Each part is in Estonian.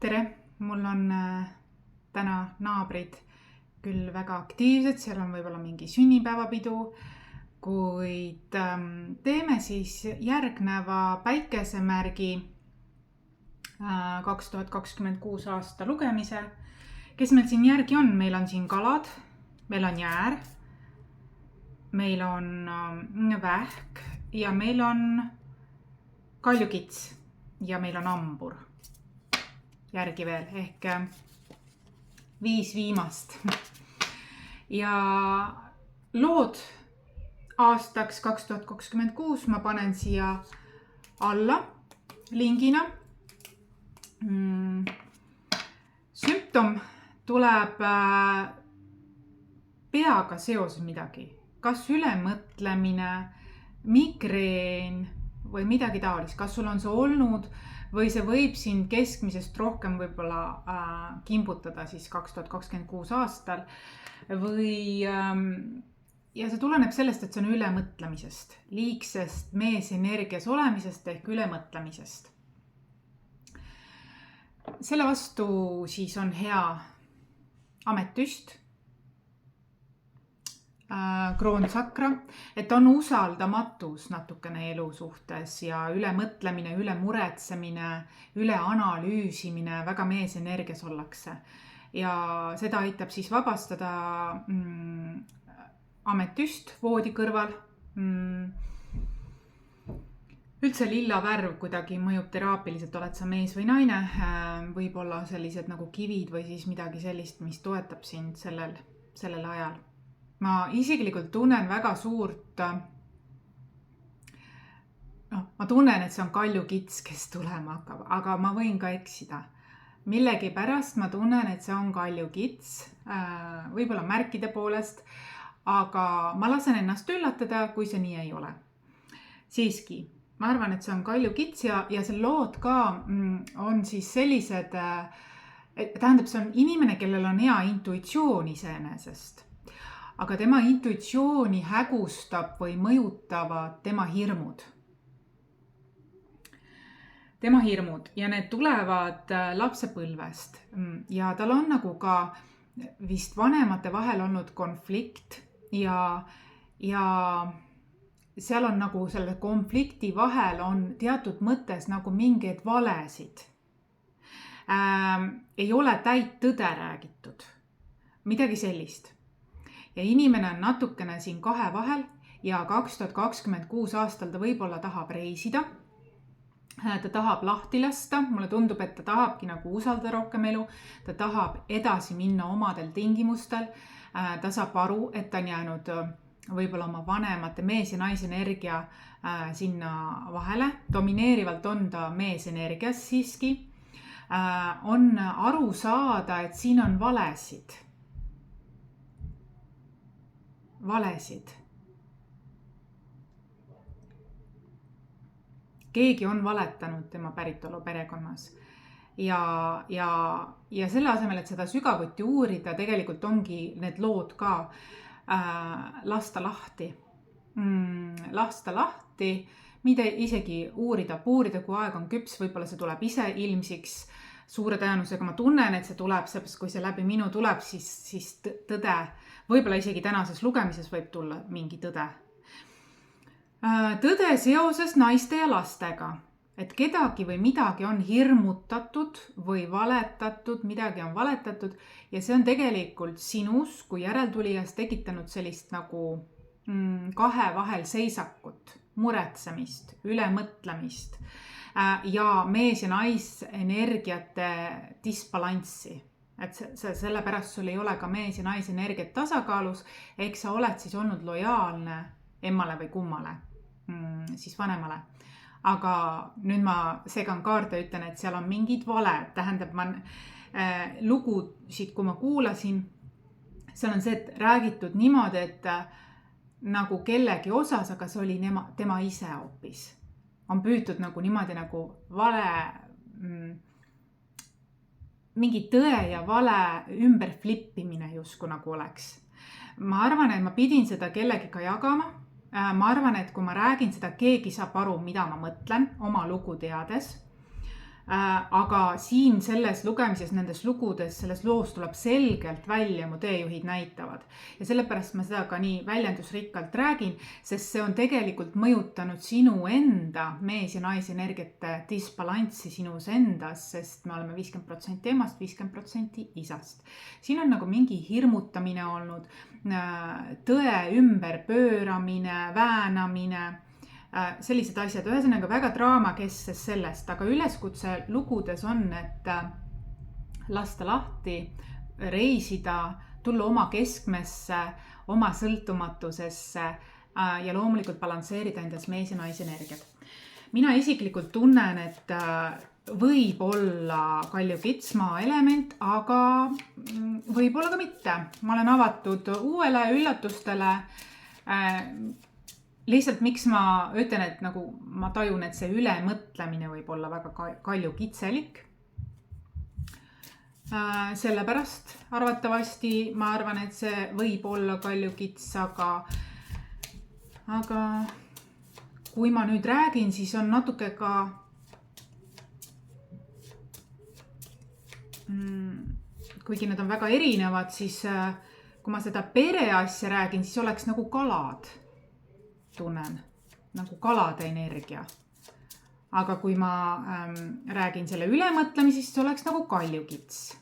tere, mul on täna naabrid küll väga aktiivsed, seal on võib-olla mingi sünnipäevapidu, kuid teeme siis järgneva päikesemärgi 2026 aasta lugemise. Kes meil siin järgi on? Meil on siin kalad, meil on jäär, meil on vähk ja meil on kaljukits ja meil on ambur järgi veel ehk 5 viimast. Ja lood aastaks 2026 ma panen siia alla lingina. Sümptom tuleb peaga seoses midagi, kas ülemõtlemine, migreen või midagi taolist, kas sul on see olnud või see võib sind keskmisest rohkem võib-olla kimbutada siis 2026 aastal või ja see tuleneb sellest, et see on ülemõtlemisest, liigsest meesenergias olemisest ehk ülemõtlemisest. Selle vastu siis on hea ametüst, kroonsakra, et on usaldamatus natukene elu suhtes ja ülemõtlemine, ülemuretsemine, üleanalüüsimine, väga meesenergias ollakse. Ja seda aitab siis vabastada ametüst voodi kõrval. Üldse lilla värv kuidagi mõjub teraapiliselt, oled sa mees või naine, võib olla sellised nagu kivid või siis midagi sellist, mis toetab sind sellel ajal. Ma isiklikult tunnen väga suurt, ma tunnen, et see on kaljukits, kes tulema hakkab, aga ma võin ka eksida. Millegi pärast ma tunnen, et see on kaljukits, võib-olla märkide poolest, aga ma lasen ennast üllatada, kui see nii ei ole. Siiski, ma arvan, et see on kaljukits ja see lood ka on siis sellised, tähendab, see on inimene, kellel on hea intuitsioon iseenesest. Aga tema intuitsiooni hägustab või mõjutavad tema hirmud. Tema hirmud ja need tulevad lapsepõlvest ja tal on nagu ka vist vanemate vahel olnud konflikt ja seal on nagu selle konflikti vahel on teatud mõttes nagu mingeid valesid. Ei ole täit tõde räägitud, midagi sellist. Ja inimene on natukene siin kahe vahel ja 2026 aastal ta võib-olla tahab reisida. Ta tahab lahti lasta, mulle tundub, et ta tahabki nagu usaldada rohkem elu. Ta tahab edasi minna omadel tingimustel. Ta saab aru, et ta on jäänud võib-olla oma vanemate mees- ja naisenergia sinna vahele. Domineerivalt on ta meesenergias siiski. On aru saada, et siin on valesid. Keegi on valetanud tema päritolu perekonnas ja selle asemel, et seda sügavuti uurida, tegelikult ongi need lood ka lasta lahti, mida isegi uurida, kui aeg on küps, võib-olla see tuleb ise ilmsiks suure tõenusega. Ma tunnen, et see tuleb, seepärast kui see läbi minu tuleb, siis tõde, võib-olla isegi tänases lugemises võib tulla mingi tõde. Tõde seoses naiste ja lastega, et kedagi või midagi on hirmutatud või valetatud, midagi on valetatud ja see on tegelikult sinus kui järeltulijas tekitanud sellist nagu kahe vahel seisakut, muretsemist, ülemõtlemist ja mees- ja naisenergiate disbalanssi. Et sellepärast sul ei ole ka mees- ja naisenergiat tasakaalus, ehk sa oled siis olnud lojaalne emmale või kummale, siis vanemale. Aga nüüd ma segan kaarte ja ütlen, et seal on mingid valed. Tähendab, ma lugusid, kui ma kuulasin, seal on see, et räägitud niimoodi, et nagu kellegi osas, aga see oli tema ise hoopis. On püütud nagu niimoodi nagu vale, mingi tõe ja vale ümber flippimine justkui nagu oleks. Ma arvan, et ma pidin seda kellegiga jagama. Ma arvan, et kui ma räägin seda, keegi saab aru, mida ma mõtlen oma lugu teades. Aga siin selles lugemises, nendes lugudes, selles loos tuleb selgelt välja, mu teejuhid näitavad. Ja sellepärast ma seda ka nii väljendusrikkalt räägin, sest see on tegelikult mõjutanud sinu enda mees- ja naisenergiate disbalanssi sinus endas, sest me oleme 50% emast, 50% isast. Siin on nagu mingi hirmutamine olnud, tõe ümberpööramine, väänamine, sellised asjad, ühesõnaga väga draamakeskses sellest, aga üleskutse lugudes on, et lasta lahti, reisida, tulla oma keskmesse, oma sõltumatusesse ja loomulikult balansseerida endas mees- ja naisenergiat. Mina isiklikult tunnen, et võib olla Kalju Kitsmaa element, aga võib-olla ka mitte. Ma olen avatud uuele üllatustele. Lihtsalt miks ma ütlen, et nagu ma tajun, et see ülemõtlemine võib olla väga Kalju Kitselik. Sellepärast arvatavasti ma arvan, et see võib olla Kalju Kits, aga kui ma nüüd räägin, siis on natuke ka kuigi need on väga erinevad, siis kui ma seda pereasja räägin, siis oleks nagu kalad. Tunnen nagu kalade energia. Aga kui ma räägin selle ülemõtlemisest, siis oleks nagu Kalju Kits.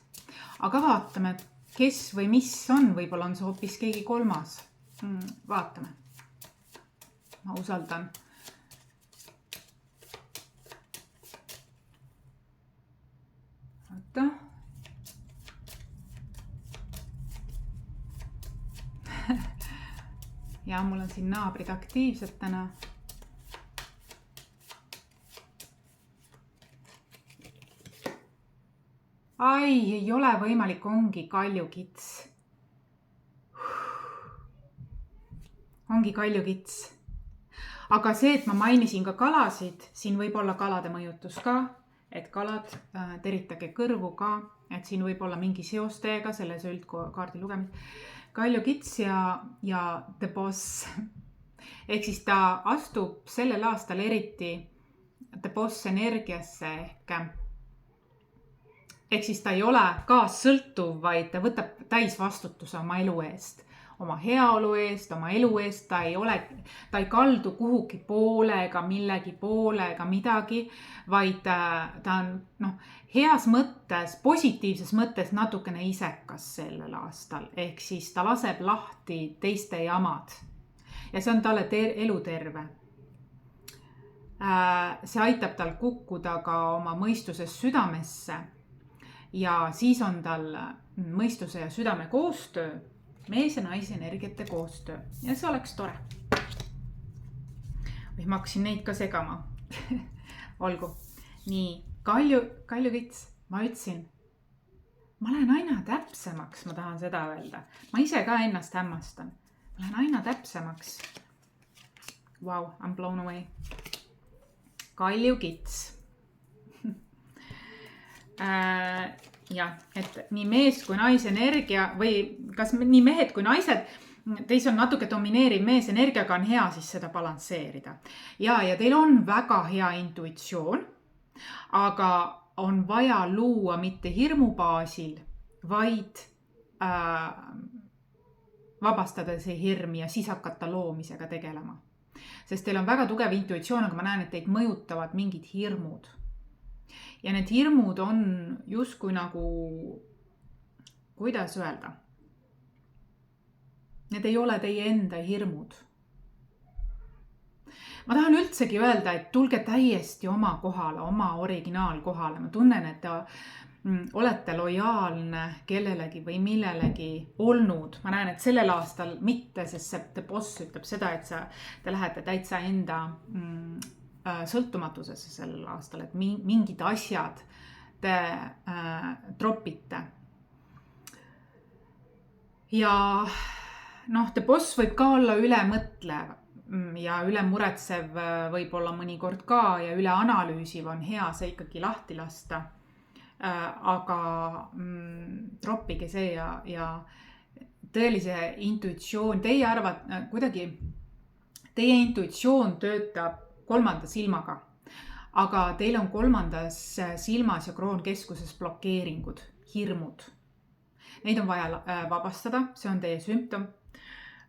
Aga vaatame, kes või mis on, võib-olla on see hoopis keegi kolmas. Vaatame. Ma usaldan. Vaata. Ja mul on siin naabrid aktiivsed täna. Ai, ei ole võimalik, ongi Kalju Kits. Ongi Kalju Kits. Aga see, et ma mainisin ka kalasid, siin võib olla kalade mõjutus ka, et kalad, teritage kõrvu ka, et siin võib olla mingi seostega selles üldkaardi lugemist. Kalju Kits ja The Boss. Ehk siis ta astub sellel aastal eriti The Boss energiasse ehk siis ta ei ole kaassõltuv, vaid ta võtab täisvastutuse oma elu eest, oma heaolu eest, oma elu eest. Ta ei kaldu kuhugi poole ega millegi poole ega midagi, vaid ta on heas mõttes, positiivses mõttes natukene isekas sellel aastal. Ehk siis ta laseb lahti teiste jamad ja see on talle eluterve. See aitab tal kukkuda ka oma mõistuses südamesse ja siis on tal mõistuse ja südame koostöö, mees ja naise energiate koostöö ja see oleks tore. Või ma hakkasin neid ka segama. Olgu. Nii. Kalju Kits, ma ütlesin, ma lähen aina täpsemaks, ma tahan seda öelda. Ma ise ka ennast hämmastan. Ma lähen aina täpsemaks. Wow, I'm blown away. Kalju Kits. Jah, et nii mees kui naise energia või kas nii mehed kui naised, teis on natuke domineeriv mees energiaga, on hea siis seda balansseerida. Ja teil on väga hea intuitsioon. Aga on vaja luua mitte hirmu baasil, vaid vabastada see hirm ja siis hakata loomisega tegelema. Sest teil on väga tugev intuitsioon, aga ma näen, et teid mõjutavad mingid hirmud. Ja need hirmud on justkui nagu, kuidas öelda? Need ei ole teie enda hirmud. Ma tahan üldsegi öelda, et tulge täiesti oma kohale, oma originaalkohale. Ma tunnen, et te olete lojaalne kellelegi või millelegi olnud. Ma näen, et sellel aastal mitte, sest see The Boss ütleb seda, et te lähete täitsa enda sõltumatusesse sellel aastal, et mingid asjad te tropite. Ja The Boss võib ka olla ülemõtlev ja ülemuretsev võib olla mõnikord ka ja üleanalüüsiv on hea see ikkagi lahti lasta. Aga troppige see ja tõelise intuitsioon, teie arvad kuidagi, teie intuitsioon töötab kolmanda silmaga. aga teil on kolmandas silmas ja kroonkeskuses blokeeringud, hirmud. Neid on vaja vabastada, see on teie sümptom.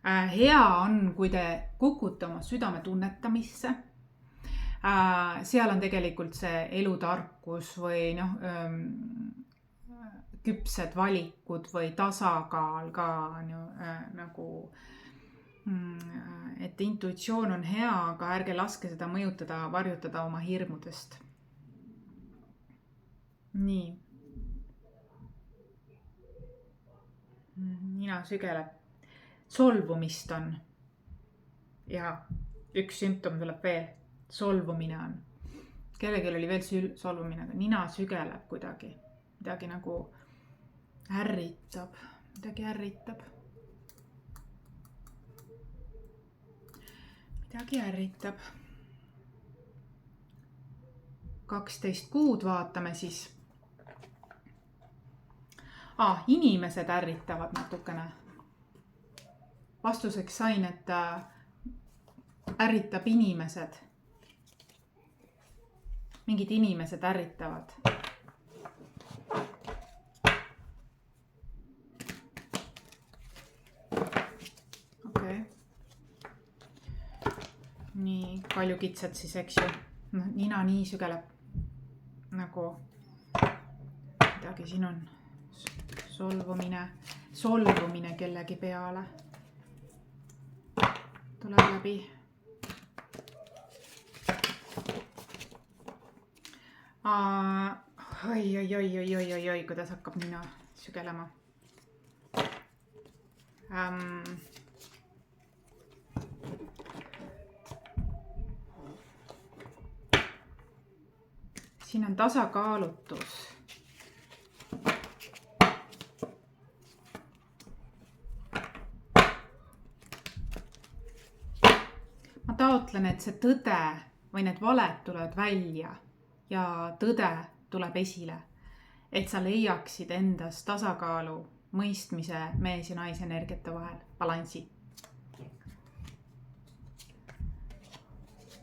Hea on, kui te kukute oma südame tunnetamisse. Seal on tegelikult see elutarkus või küpsed valikud või tasakaal ka nagu, et intuitsioon on hea, aga ärge laske seda mõjutada, varjutada oma hirmudest. Nii. Nina sügeleb. Solvumist on. Ja üks sümptom tuleb veel. Solvumine on. Kellelgi oli veel solvumine, aga nina sügeleb kuidagi. Midagi nagu ärritab. Midagi ärritab. 12 kuud vaatame siis. Inimesed ärritavad natukene. Vastuseks sain, et ärritab inimesed. Mingid inimesed ärritavad. Okei. Nii, palju kitsad siis, eks ju. Nina nii sügeleb. Nagu midagi siin on. Solvumine kellegi peale. Tuleb läbi. Oi, kuidas hakkab nina sügelema. Siin on tasakaalutus. Ma taotlen, et see tõde või need valed tulevad välja ja tõde tuleb esile. Et sa leiaksid endas tasakaalu, mõistmise mees ja naise energiate vahel, balansi.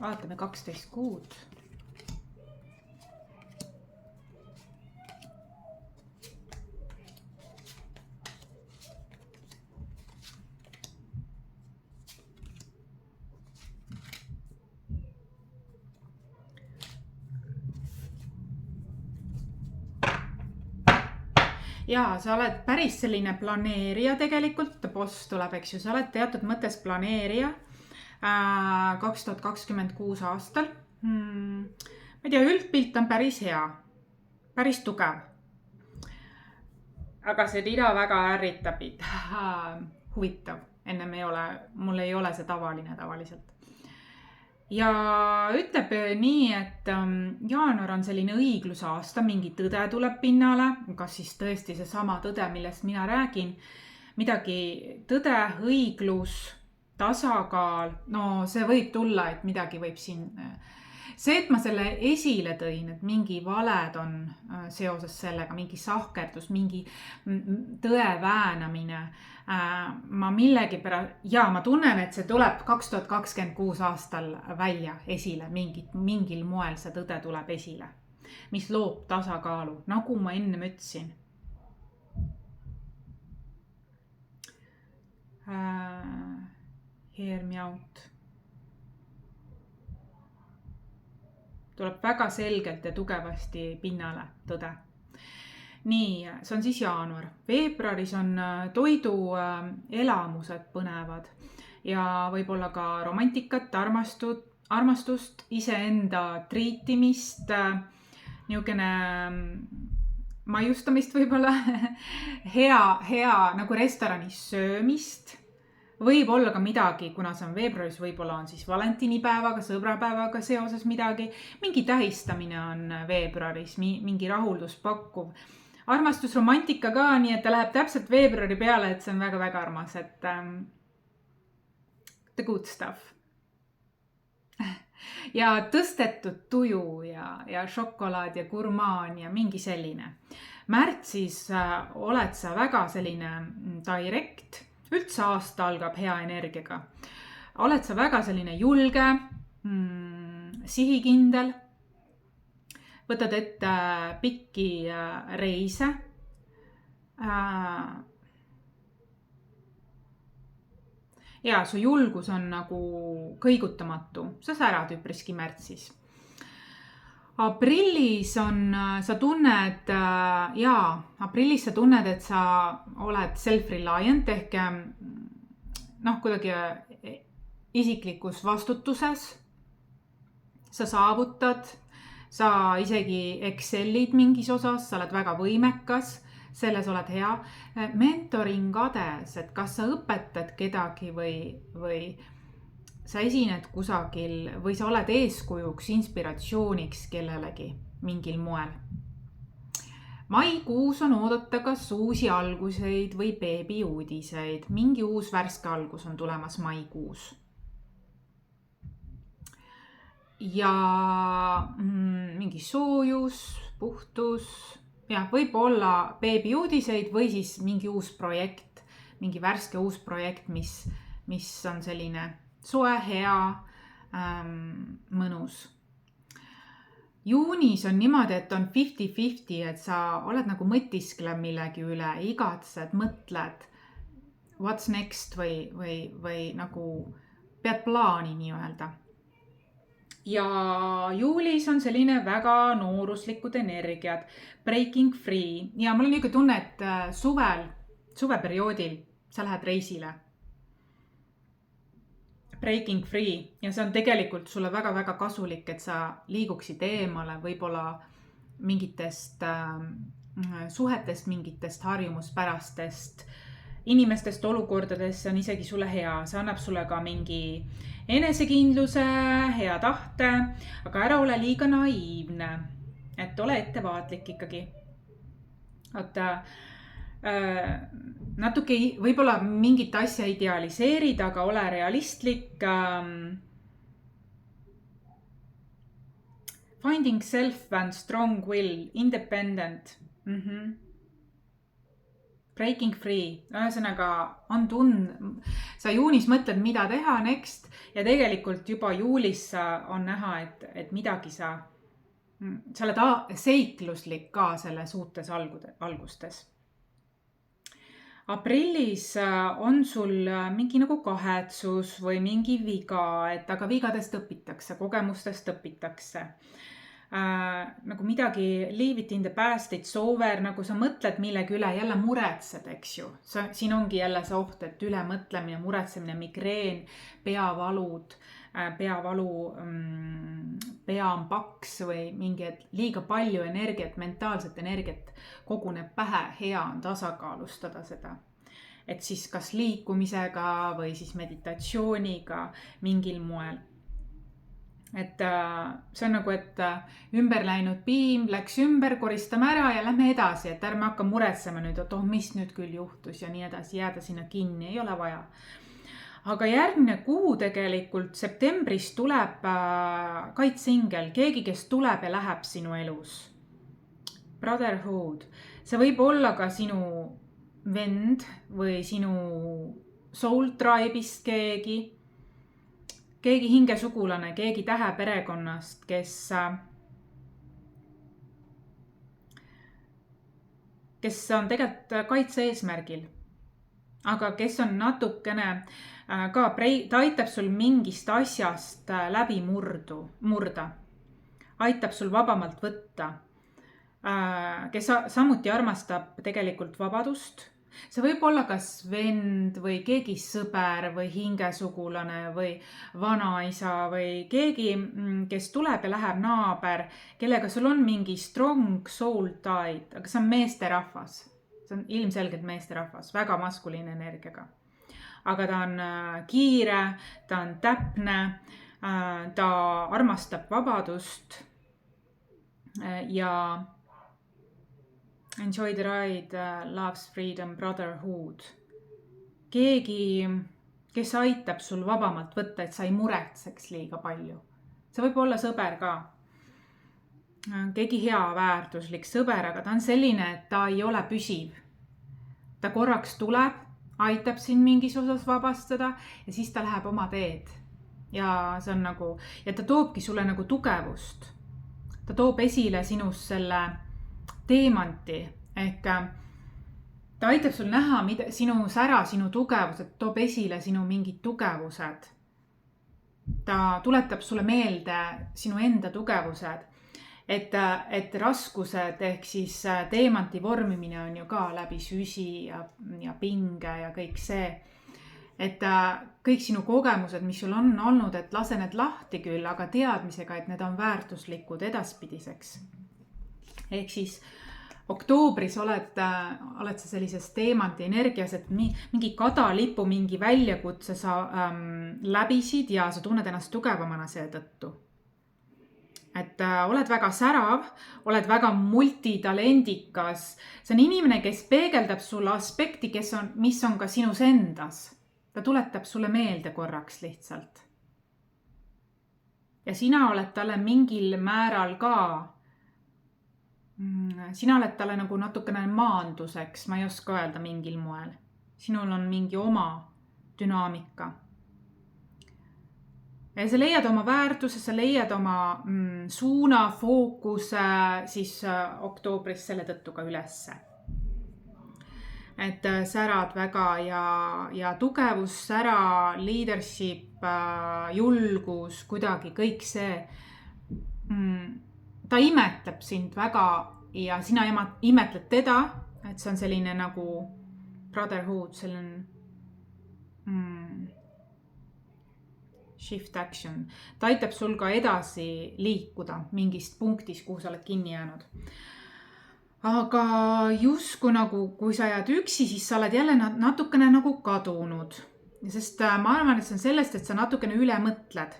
Vaatame 12 kuud. Ja sa oled päris selline planeerija tegelikult, boss tuleb, eks ju, sa oled teatud mõttes planeerija 2026 aastal. Ma ei tea, üldpilt on päris hea, päris tugev. Aga see nina väga ärritab. Huvitav, mul ei ole see tavaliselt. Ja ütleb nii, et jaanuar on selline õigluse aasta, mingi tõde tuleb pinnale, kas siis tõesti see sama tõde, millest mina räägin, midagi tõde, õiglus, tasakaal, no see võib tulla, et midagi võib siin, see, et ma selle esile tõin, et mingi valed on seoses sellega, mingi sahkerdus, mingi tõe väänamine, ma ma tunnen, et see tuleb 2026 aastal välja esile, mingil moel see tõde tuleb esile, mis loob tasakaalu, nagu ma enne ütlesin. Hear me out. Tuleb väga selgelt ja tugevasti pinnale tõde. Nii, see on siis jaanuar. Veebruaris on toiduelamused põnevad ja võib-olla ka romantikat, armastust, iseenda triitimist, niisugune maiustamist võib-olla, hea nagu restoranis söömist. Võib olla ka midagi, kuna see on veebruaris, võib-olla on siis valentinipäevaga, sõbrapäevaga seoses midagi. Mingi tähistamine on veebruaris, mingi rahuldus pakkuv. Armastus, romantika ka, nii et ta läheb täpselt veebruari peale, et see on väga-väga armas, et the good stuff. Ja tõstetud tuju ja šokolaad ja gurmaan ja mingi selline. Märtsis oled sa väga selline direct, üldse aasta algab hea energiaga. Oled sa väga selline julge, sihikindel, võtad ette pikki reise. Ja su julgus on nagu kõigutamatu, sa särad üpriski märtsis. Aprillis sa tunned, aprillis sa tunned, et sa oled self-reliant ehk kuidagi isiklikus vastutuses. Sa saavutad, sa isegi excellid mingis osas, sa oled väga võimekas, selles oled hea. Mentoring ades, et kas sa õpetad kedagi või sa esined kusagil või sa oled eeskujuks, inspiratsiooniks kellelegi mingil moel. Maikuus on oodata kas uusi alguseid või beebi uudiseid. Mingi uus värske algus on tulemas maikuus. Ja mingi soojus, puhtus, võib olla beebi uudiseid või siis mingi uus projekt, mingi värske uus projekt, mis on selline soe, hea, mõnus. Juunis on niimoodi, et on 50-50, et sa oled nagu mõtisklev millegi üle, igatsed, mõtled what's next või nagu pead plaani nii-öelda. Ja juulis on selline väga nooruslikud energiat, breaking free. Ja mul on niisugune tunne, et suveperioodil sa lähed reisile. Breaking free. Ja see on tegelikult sulle väga-väga kasulik, et sa liiguksid eemale võib-olla mingitest suhetest, mingitest harjumuspärastest inimestest, olukordadest. See on isegi sulle hea. See annab sulle ka mingi enesekindluse, hea tahte, aga ära ole liiga naiivne, et ole ettevaatlik ikkagi. Natuke võib-olla mingit asja idealiseerid, aga ole realistlik. Finding self and strong will, independent. Breaking free, ühesõnaga sa juunis mõtled, mida teha next ja tegelikult juba juulis on näha, et midagi sa oled seikluslik ka selles uutes algustes. Aprillis on sul mingi nagu kahetsus või mingi viga, aga vigadest õpitakse, kogemustest õpitakse. Nagu midagi leave it in the past, it's over, nagu sa mõtled millegi üle, jälle muretsed, eks ju. Siin ongi jälle see oht, et ülemõtlemine, muretsemine, migreen, peavalud, pea on paks või mingi liiga palju energiat, mentaalset energiat koguneb pähe, hea on tasakaalustada seda. Et siis kas liikumisega või siis meditatsiooniga mingil moel. Et see on nagu, et ümber läinud piim läks ümber, koristame ära ja lähme edasi, et ärme hakka muretsema nüüd, et mis nüüd küll juhtus ja nii edasi, jääda sinna kinni, ei ole vaja. Aga järgmine kuu tegelikult, septembris tuleb kaitseingel, keegi, kes tuleb ja läheb sinu elus. Brotherhood. See võib olla ka sinu vend või sinu soul tribe'ist keegi hingesugulane, keegi täheperekonnast, kes on tegelikult kaitse eesmärgil, aga kes on natukene ka, ta aitab sul mingist asjast läbi murda, aitab sul vabamalt võtta, kes samuti armastab tegelikult vabadust. See võib olla kas vend või keegi sõber või hingesugulane või vanaisa või keegi, kes tuleb ja läheb naaber, kellega sul on mingi strong soul tie, aga see on meesterahvas. See on ilmselgelt meesterahvas, väga maskuliine energiaga. Aga ta on kiire, ta on täpne, ta armastab vabadust ja enjoy the ride, loves freedom, brotherhood. Keegi, kes aitab sul vabamalt võtta, et sa ei muretseks liiga palju. See võib olla sõber ka. Keegi hea väärtuslik sõber, aga ta on selline, et ta ei ole püsiv. Ta korraks tuleb, aitab sind mingis osas vabastada ja siis ta läheb oma teed. Ja see on nagu, ja ta toobki sulle nagu tugevust. ta toob esile sinus selle teemanti ehk ta aitab sul näha sinus ära sinu tugevused, toob esile sinu mingid tugevused. Ta tuletab sulle meelde sinu enda tugevused, et raskused ehk siis teemanti vormimine on ju ka läbi süsi ja pinge ja kõik see. Et kõik sinu kogemused, mis sul on olnud, et lase need lahti küll, aga teadmisega, et need on väärtuslikud edaspidiseks. Ehk siis oktoobris oled sa sellises teemanti energias, et mingi kadalipu, mingi väljakutse sa läbisid ja sa tunned ennast tugevamana seetõttu. Et oled väga särav, oled väga multitalendikas. See on inimene, kes peegeldab sulle aspekti, mis on ka sinus endas. Ta tuletab sulle meelde korraks lihtsalt. Ja sina oled talle mingil määral ka. Sina oled talle nagu natukene maanduseks, ma ei oska öelda mingil moel. Sinul on mingi oma dünaamika. Ja sa leiad oma väärtuse, sa leiad oma suuna, fookuse siis oktoobris selle tõttu ka ülesse. Et särad väga ja tugevus, sära, leadership, julgus, kuidagi kõik see. Ta imetleb sind väga ja sina imetled teda, et see on selline nagu brotherhood, selline shift action. Ta aitab sul ka edasi liikuda mingist punktist, kuhu sa oled kinni jäänud. Aga justkui nagu, kui sa jääd üksi, siis sa oled jälle natukene nagu kadunud. Sest ma arvan, et see on sellest, et sa natukene üle mõtled.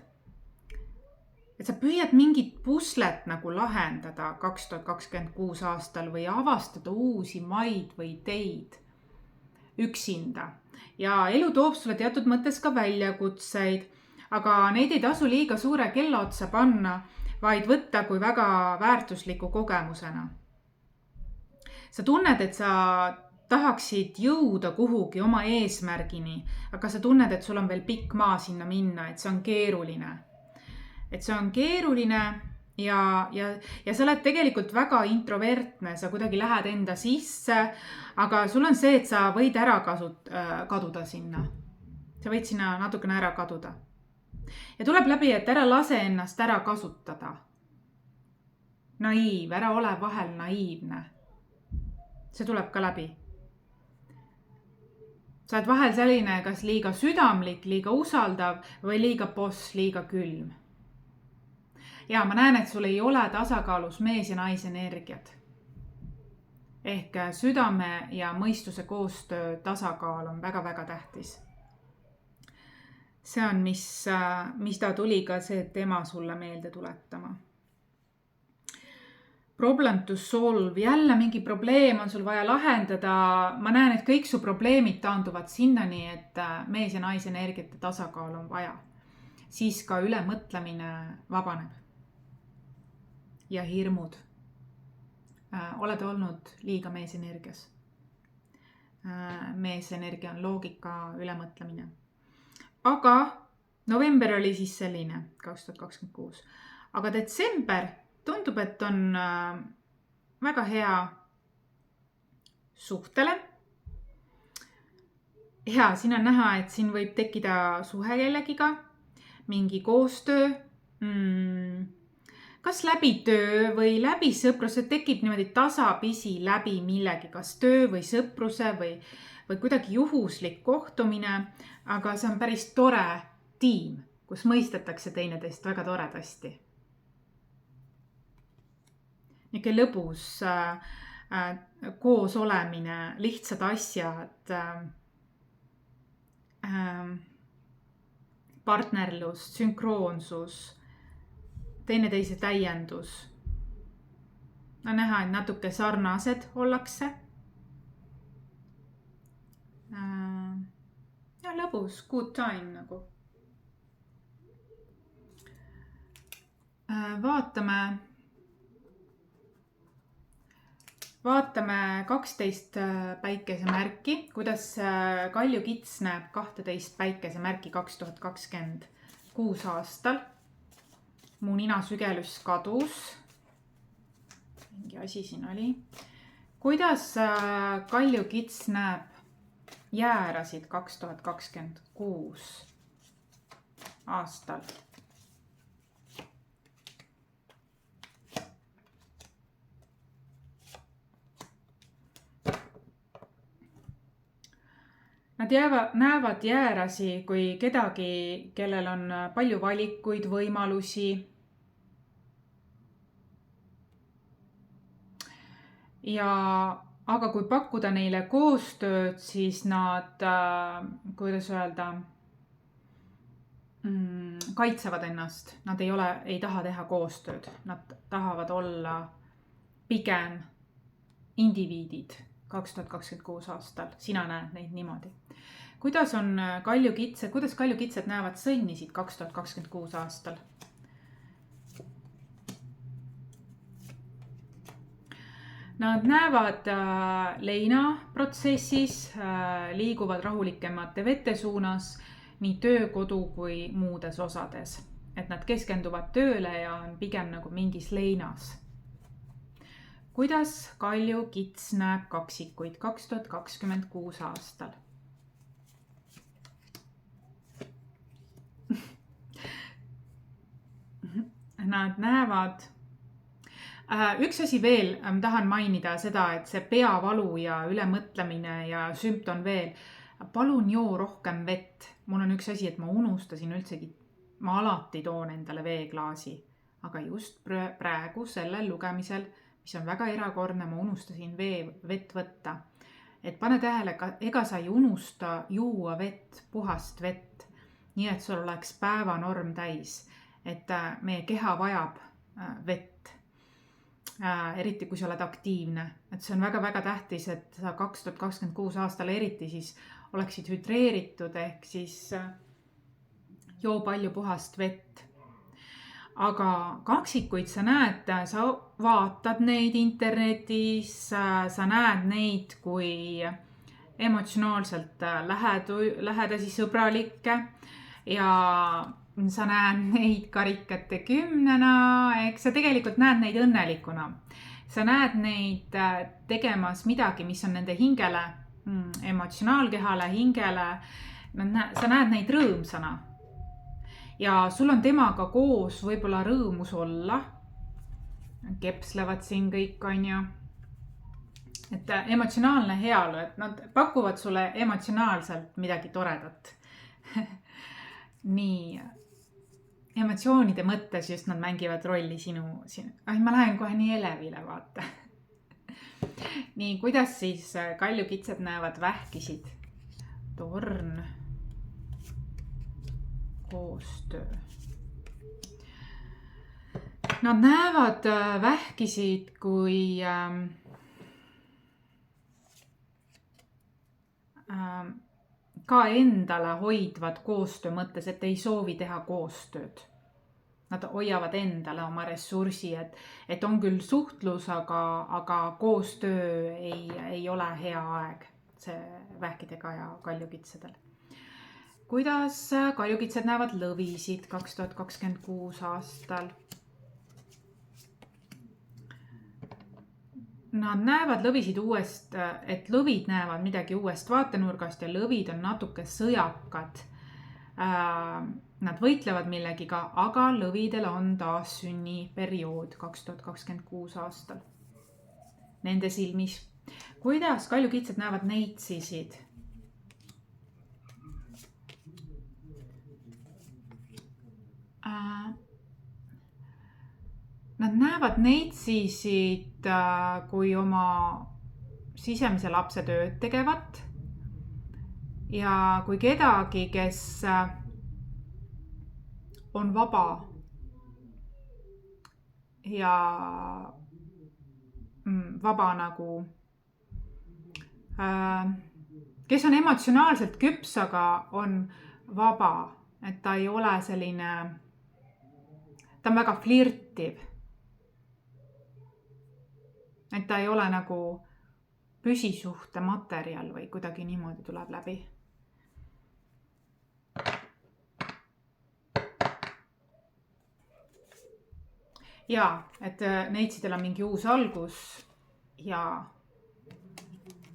Et sa püüad mingit puslet nagu lahendada 2026 aastal või avastada uusi maid või teid üksinda. Ja elu toob sulle teatud mõttes ka väljakutseid, aga neid ei tasu liiga suure kella otsa panna, vaid võtta kui väga väärtusliku kogemusena. Sa tunned, et sa tahaksid jõuda kuhugi oma eesmärgini, aga sa tunned, et sul on veel pikk maa sinna minna, et see on keeruline. Et see on keeruline ja sa oled tegelikult väga introvertne, sa kuidagi lähed enda sisse, aga sul on see, et sa võid ära kaduda sinna. Sa võid sinna natukene ära kaduda. Ja tuleb läbi, et ära lase ennast ära kasutada. Naiiv, ära ole vahel naiivne. See tuleb ka läbi. Sa oled vahel selline, kas liiga südamlik, liiga usaldav või liiga boss, liiga külm. Ja ma näen, et sul ei ole tasakaalus mees ja naise energiat. Ehk südame ja mõistuse koostöö tasakaal on väga-väga tähtis. See on, mis ta tuli ka see tema sulle meelde tuletama. Problem to solve, jälle mingi probleem on sul vaja lahendada. Ma näen, et kõik su probleemid taanduvad sinnani, et mees ja naise energiate tasakaal on vaja. Siis ka ülemõtlemine vabaneb. Ja hirmud. Oled olnud liiga meesenergias. Meesenergia on loogika, ülemõtlemine. Aga november oli siis selline, 2026. Aga detsember tundub, et on väga hea suhtele. Ja siin on näha, et siin võib tekkida suhe kellegiga, mingi koostöö, kas läbi töö või läbi sõpruse, tekib niimoodi tasapisi läbi millegi, kas töö või sõpruse või kuidagi juhuslik kohtumine, aga see on päris tore tiim, kus mõistetakse teineteist väga toredasti. Niike lõbus koos olemine, lihtsad asjad, partnerlus, sünkroonsus, teineteise täiendus. On näha, et natuke sarnased ollakse. Ja lõbus, good time nagu. Vaatame 12 päikesemärki, kuidas Kalju Kits näeb 12 päikesemärki 2026 aastal. Mu ninasügelus kadus. mingi asi siin oli. Kuidas Kalju Kits näeb jäärasid 2026 aastal? Nad näevad jäärasi kui kedagi, kellel on palju valikuid, võimalusi. Aga kui pakkuda neile koostööd, siis nad, kuidas öelda, kaitsevad ennast. Nad ei taha teha koostööd. Nad tahavad olla pigem indiviidid 2026 aastal. Sina näed neid niimoodi. Kuidas Kalju Kitsed näevad sõnnisid 2026 aastal? Nad näevad leinaprotsessis, liiguvad rahulikemate vete suunas nii töö, kodu kui muudes osades. Et nad keskenduvad tööle ja on pigem nagu mingis leinas. Kuidas Kalju Kits näeb kaksikuid 2026 aastal? Nad näevad... Üks asi veel, tahan mainida seda, et see peavalu ja ülemõtlemine ja sümptom veel. Palun joo rohkem vett. Mul on üks asi, et ma unustasin üldsegi, ma alati toon endale veeklaasi. Aga just praegu sellel lugemisel, mis on väga erakordne, ma unustasin vett võtta. Et pane tähele, ega sa ei unusta juua vett, puhast vett. Nii et sul oleks päevanorm täis. Et meie keha vajab vett. Eriti kui sa oled aktiivne. Et see on väga-väga tähtis, et sa 2026 aastal eriti siis oleksid hüdreeritud ehk siis joo palju puhast vett. Aga kaksikuid sa näed, sa vaatad neid internetis, sa näed neid kui emotsionaalselt lähedasi sõbralikke ja sa näed neid karikate 10, eks sa tegelikult näed neid õnnelikuna. Sa näed neid tegemas midagi, mis on nende hingele, emotsionaalkehale, hingele. Sa näed neid rõõmsana. Ja sul on temaga koos võib-olla rõõmus olla. Kepslevad siin kõik, on ju. Et emotsionaalne heaolu, et nad pakuvad sulle emotsionaalselt midagi toredat. Nii... Emotsioonide mõttes just nad mängivad rolli sinu. Ma lähen kohe nii elevile, vaata. Nii, kuidas siis Kalju Kitsed näevad vähkisid? Torn. Koostöö. Nad näevad vähkisid kui ka endale hoidvad koostöö mõttes, et ei soovi teha koostööd. Nad hoiavad endale oma ressursi, et on küll suhtlus, aga koostöö ei ole hea aeg see vähkidega ja kaljukitsedel. Kuidas kaljukitsed näevad lõvisid 2026 aastal? Nad näevad lõvisid uuest, et lõvid näevad midagi uuest vaatenurgast ja lõvid on natuke sõjakad. Nad võitlevad millegiga, aga lõvidel on taas sünniperiood 2026 aastal. Nende silmis. Kuidas kaljukitsed näevad neitsisid? Nad näevad neitsisid kui oma sisemise lapse tööd tegevat ja kui kedagi, kes on vaba ja vaba nagu, kes on emotsionaalselt küps, aga on vaba, et ta ei ole selline, ta on väga flirtiv. Et ta ei ole nagu püsisuhte materjal või kuidagi niimoodi tuleb läbi. Jaa, et neitsidel on mingi uus algus ja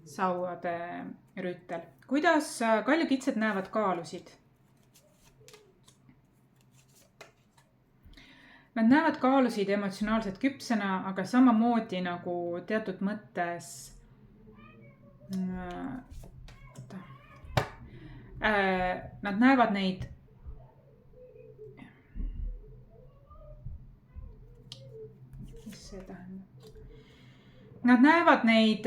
sauade rüütel. Kuidas kaljukitsed näevad kaalusid? Nad näevad kaalusid emotsionaalselt küpsena, aga samamoodi nagu teatud mõttes nad näevad neid see tähendab? Nad näevad neid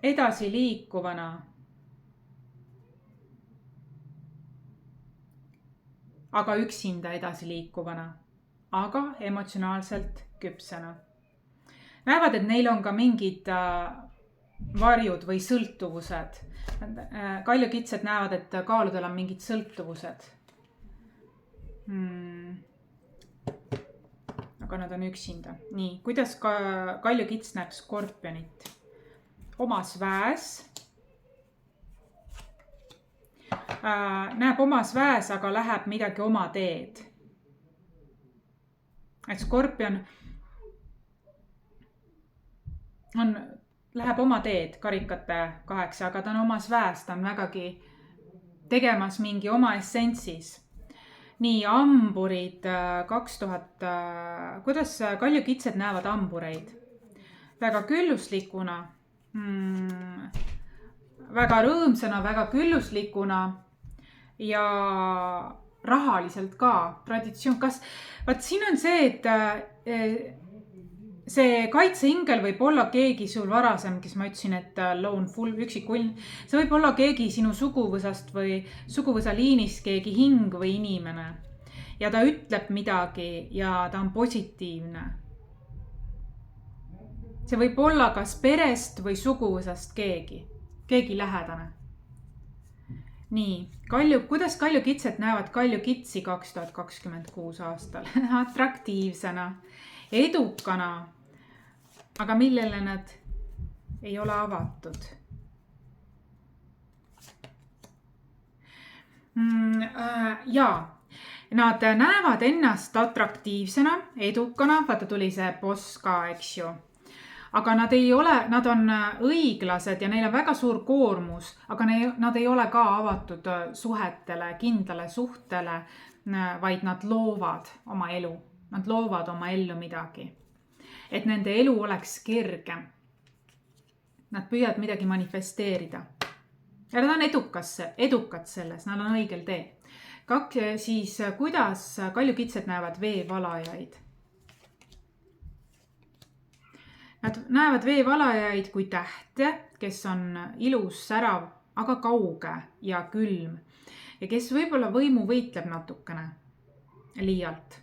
edasi liikuvana. Aga üksinda edasi liikuvana. Aga emotsionaalselt küpsena. Näevad, et neil on ka mingid varjud või sõltuvused. Kaljukitsed näevad, et kaaludel on mingid sõltuvused. Aga nad on üksinda. Nii, kuidas kaljukits näeb skorpionit? Omas väes. Näeb omas väes, aga läheb midagi oma teed. Et skorpion läheb oma teed karikate 8, aga ta on omas väes, ta on vägagi tegemas mingi oma essentsis. Nii, amburid 2000, kuidas kaljukitsed näevad ambureid? Väga külluslikuna, väga rõõmsana, väga külluslikuna ja rahaliselt ka. Traditsioon, vaat siin on see, et see kaitseingel võib olla keegi sul varasem, kes ma ütlesin, et lone full üksikkull. See võib olla keegi sinu suguvõsast või suguvõsa liinist keegi hing või inimene. Ja ta ütleb midagi ja ta on positiivne. See võib olla kas perest või suguvõsast keegi lähedane. Nii, kuidas kaljukitsed näevad kaljukitsi 2026 aastal? Atraktiivsena, edukana, aga millele nad ei ole avatud. Jaa, nad näevad ennast atraktiivsena, edukana, vaata tuli see boss ka, eks ju. Aga nad on õiglased ja neil on väga suur koormus, aga nad ei ole ka avatud suhetele, kindlale suhtele, vaid nad loovad oma elu. Nad loovad oma ellu midagi. Et nende elu oleks kergem. Nad püüavad midagi manifesteerida. Ja nad on edukad selles, nad on õigel tee. Siis kuidas kaljukitsed näevad veevalajaid? Nad näevad veevalajaid kui tähte, kes on ilus, särav, aga kauge ja külm. Ja kes võib-olla võimu võitleb natukene liialt.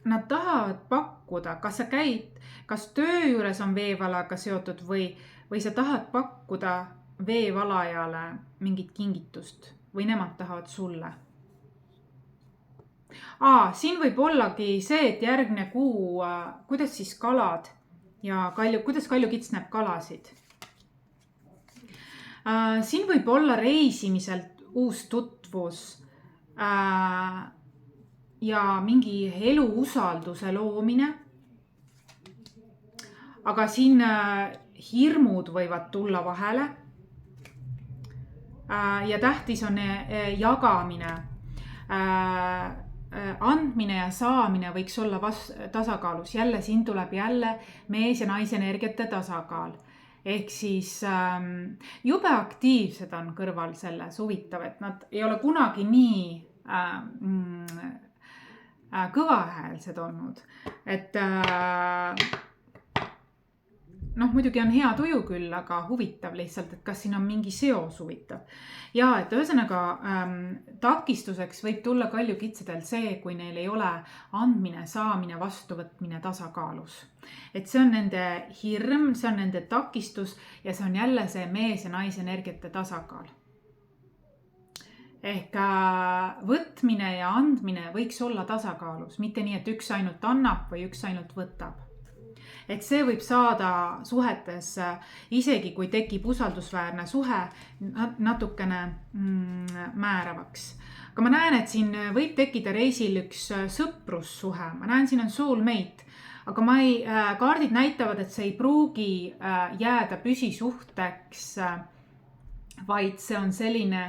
Nad tahavad pakkuda, kas töö juures on veevalaga seotud või sa tahad pakkuda veevalajale mingit kingitust või nemad tahavad sulle. Siin võib ollagi see, et järgne kuu, kuidas siis kalad ja kuidas kaljukits näeb kalasid. Siin võib olla reisimiselt uus tutvus ja mingi elu usalduse loomine. Aga siin hirmud võivad tulla vahele. Ja tähtis on jagamine. Andmine ja saamine võiks olla tasakaalus. Jälle siin tuleb mees ja naise energiate tasakaal. Ehk siis jube aktiivsed on kõrval selles huvitav, et nad ei ole kunagi nii kõvahäälsed olnud. Et muidugi on hea tuju küll, aga huvitav lihtsalt, et kas siin on mingi seos huvitav. Ja, et ühesõnaga takistuseks võib tulla kaljukitsedel see, kui neil ei ole andmine, saamine, vastuvõtmine tasakaalus. Et see on nende hirm, see on nende takistus ja see on jälle see mees ja naise energiate tasakaal. Ehk võtmine ja andmine võiks olla tasakaalus, mitte nii, et üks ainult annab või üks ainult võtab. Et see võib saada suhetes, isegi kui tekib usaldusväärne suhe, natukene määravaks. aga ma näen, et siin võib tekkida reisil üks sõprussuhe, ma näen, siin on soulmate, aga kaardid näitavad, et see ei pruugi jääda püsisuhteks, vaid see on selline,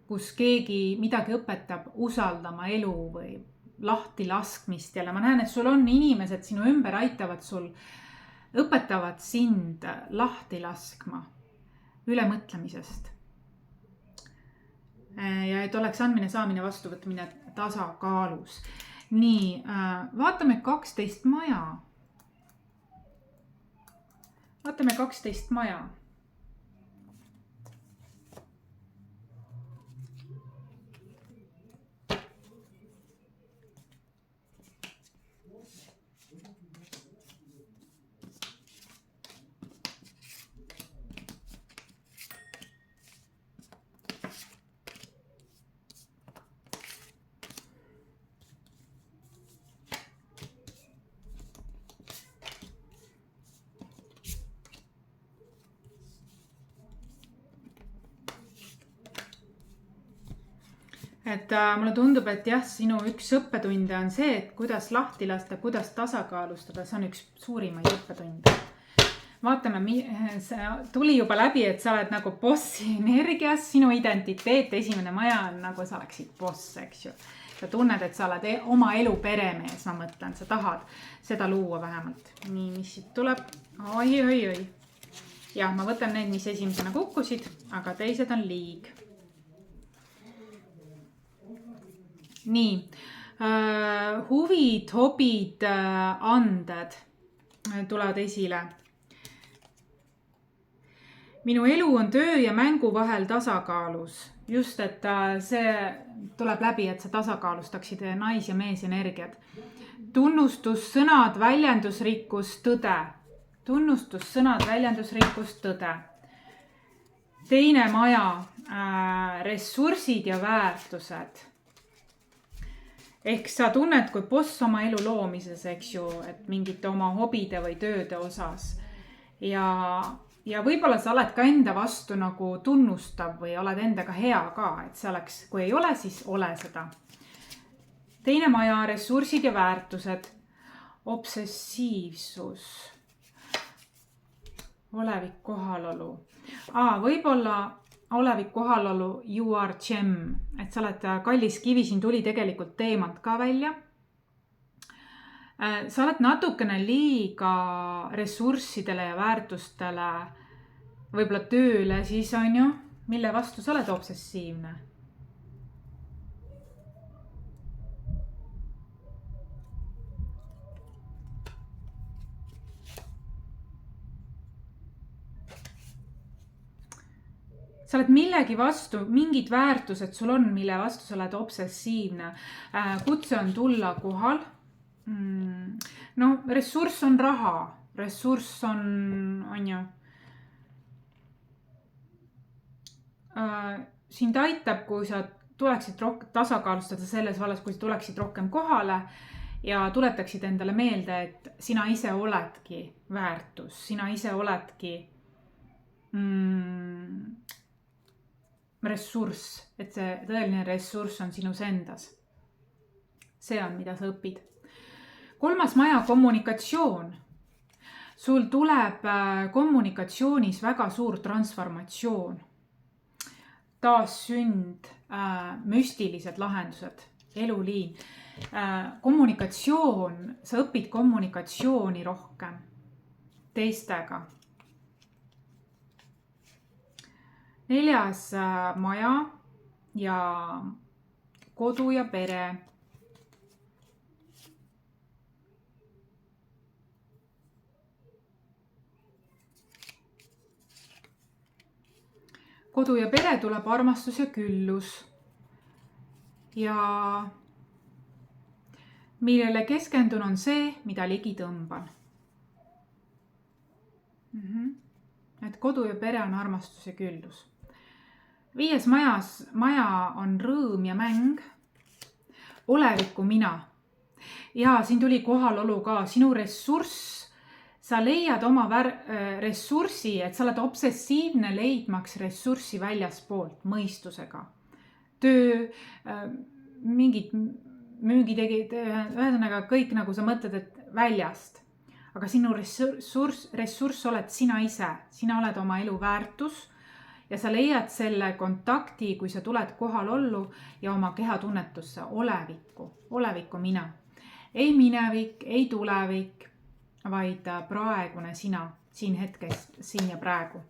kus keegi midagi õpetab usaldama elu või lahti laskmist jälle. Ma näen, et sul on inimesed sinu ümber õpetavad sind lahti laskma ülemõtlemisest. Ja et oleks andmine, saamine, vastuvõtmine tasakaalus. Nii, vaatame 12 maja. Vaatame 12 maja. Et mulle tundub, et jah, sinu üks õppetunde on see, et kuidas lahti lasta, kuidas tasakaalustada, see on üks suurimaid õppetunde. Vaatame, see tuli juba läbi, et sa oled nagu bossi energias, sinu identiteet, esimene maja on nagu sa oleksid boss, eks ju. Sa tunned, et sa oled oma elu peremees, ma mõtlen, sa tahad seda luua vähemalt. Nii, mis siit tuleb? Oi. Jah, ma võtan need, mis esimesena kukkusid, aga teised on liig. Nii, huvid, hobid, anded tulevad esile. Minu elu on töö ja mängu vahel tasakaalus. Just, et see tuleb läbi, et sa tasakaalustaksid nais- ja meesenergiad. Tunnustus, sõnad, väljendusrikkus, tõde. Tunnustus, sõnad, väljendusrikkus, tõde. Teine maja, ressursid ja väärtused. Ehk sa tunned kui boss oma elu loomises, eks ju, et mingite oma hobide või tööde osas. Ja võib-olla sa oled ka enda vastu nagu tunnustav või oled endaga hea ka, et see oleks, kui ei ole, siis ole seda. Teine maja, ressursid ja väärtused, obsessiivsus, olevik kohalolu. Võib-olla olevik kohalolu, you are gem, et sa oled kallis kivi, siin tuli tegelikult teemant ka välja. Sa oled natukene liiga ressurssidele ja väärtustele, võib-olla tööle siis on ju, mille vastu sa oled obsessiivne. Sa oled millegi vastu, mingid väärtused sul on, mille vastu sa oled obsessiivne. Kutse on tulla kohal. No, ressurss on raha. Ressurss on ju. Sind aitab, kui sa tuleksid tasakaalustada selles vallas, kui sa tuleksid rohkem kohale ja tuletaksid endale meelde, et sina ise oledki väärtus. Sina ise oledki ressurss, et see tõeline ressurss on sinus endas. See on, mida sa õpid. 3. maja, kommunikatsioon. Sul tuleb kommunikatsioonis väga suur transformatsioon. Taassünd, müstilised lahendused, eluliin. Kommunikatsioon, sa õpid kommunikatsiooni rohkem teistega. 4. maja ja kodu ja pere. Kodu ja pere tuleb armastus ja küllus. Ja millele keskendun on see, mida ligi tõmban. Et kodu ja pere on armastus ja küllus. 5. maja on rõõm ja mäng. Oleviku mina. Ja siin tuli kohalolu ka, sinu ressurss. Sa leiad oma ressurssi, et sa oled obsessiivne leidmaks ressurssi väljaspoolt mõistusega. töö, mingid müügitegid, ühesõnaga kõik nagu sa mõtled, et väljast. Aga sinu ressurss oled sina ise, sina oled oma elu väärtus ja sa leiad selle kontakti, kui sa tuled kohalollu ja oma kehatunnetusse, olevikku mina. Ei minevik, ei tulevik, vaid praegune sina, siin hetkes, siin ja praegu.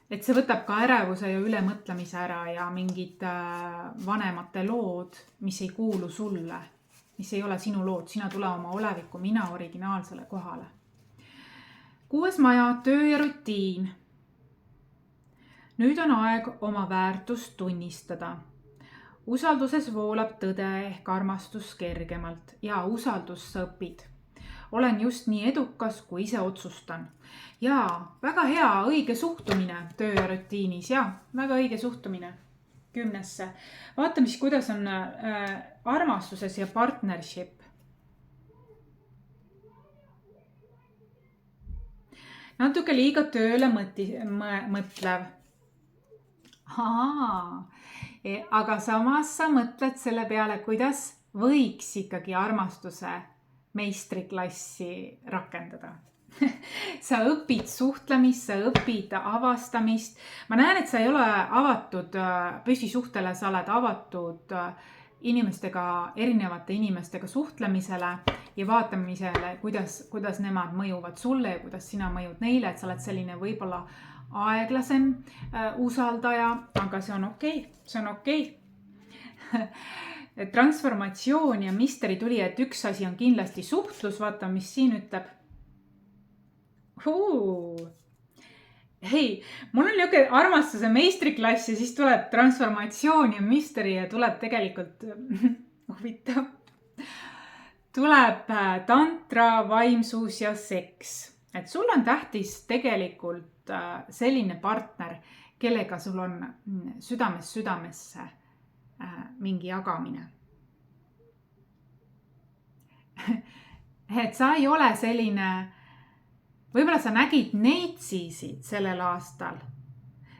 Et see võtab ka ärevuse ja ülemõtlemise ära ja mingid vanemate lood, mis ei kuulu sulle, mis ei ole sinu lood, sina tule oma oleviku mina originaalsele kohale. 6. maja, töö ja rutiin. Nüüd on aeg oma väärtust tunnistada. Usalduses voolab tõde ehk armastus kergemalt ja usaldust sa õpid. Olen just nii edukas, kui ise otsustan. Jaa, väga hea, õige suhtumine töö ja rutiinis. Jaa, väga õige suhtumine 10. Vaata, kuidas on armastuses ja partnership. Natuke liiga tööle mõtlev. Aga samas sa mõtled selle peale, kuidas võiks ikkagi armastuse meistriklassi rakendada. Sa õpid suhtlemist, sa õpid avastamist. Ma näen, et sa ei ole avatud püsisuhtele, sa oled avatud erinevate inimestega suhtlemisele ja vaatamisele, kuidas nemad mõjuvad sulle ja kuidas sina mõjud neile, et sa oled selline võib-olla aeglasem usaldaja, aga see on okei, see on okei. Transformatsioon ja misteri tuli, et üks asi on kindlasti suhtlus, vaata, mis siin ütleb. Hei, mul on niuke armastuse meistriklass ja siis tuleb transformatsioon ja misteri ja tuleb tegelikult huvitav. Tuleb tantra, vaimsus ja seks. Et sul on tähtis tegelikult selline partner, kellega sul on südamesse mingi jagamine. Et sa ei ole selline, võib-olla sa nägid neitsisid sellel aastal.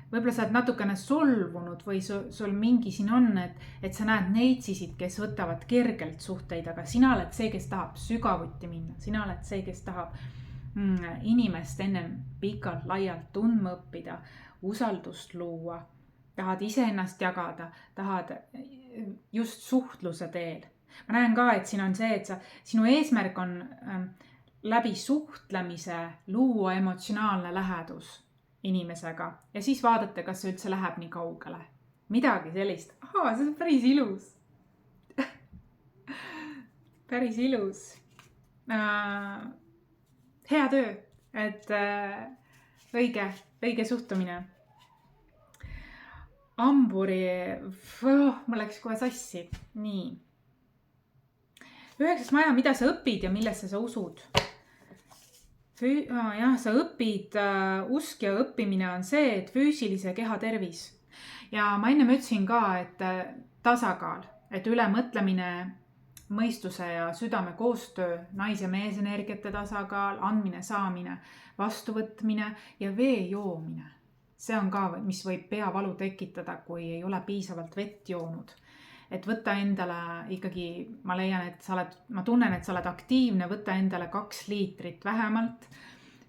Võib-olla sa oled natukene solvunud või sul mingi siin on, et sa näed neitsisid, kes võtavad kergelt suhteid, aga sina oled see, kes tahab sügavuti minna. Sina oled see, kes tahab inimest ennem pikalt laialt tundma õppida, usaldust luua. Tahad iseennast jagada, tahad just suhtluse teel. Ma näen ka, et siin on see, et sinu eesmärk on läbi suhtlemise luua emotsionaalne lähedus inimesega ja siis vaadata, kas see üldse läheb nii kaugele. Midagi sellist. See on päris ilus. Päris ilus. Hea töö, et õige suhtumine. Amburi, mul läks kohe sassi. Nii. 9. maja, mida sa õpid ja millesse sa usud? Jah, sa õpid, usk ja õppimine on see, et füüsilise keha tervis. Ja ma enne ütlesin ka, et tasakaal, et ülemõtlemine, mõistuse ja südame koostöö, nais- ja meesenergiate tasakaal, andmine, saamine, vastuvõtmine ja vee joomine. See on ka, mis võib peavalu tekitada, kui ei ole piisavalt vett joonud. Et võtta endale ikkagi, ma leian, et ma tunnen, et sa oled aktiivne, võtta endale 2 liitrit vähemalt,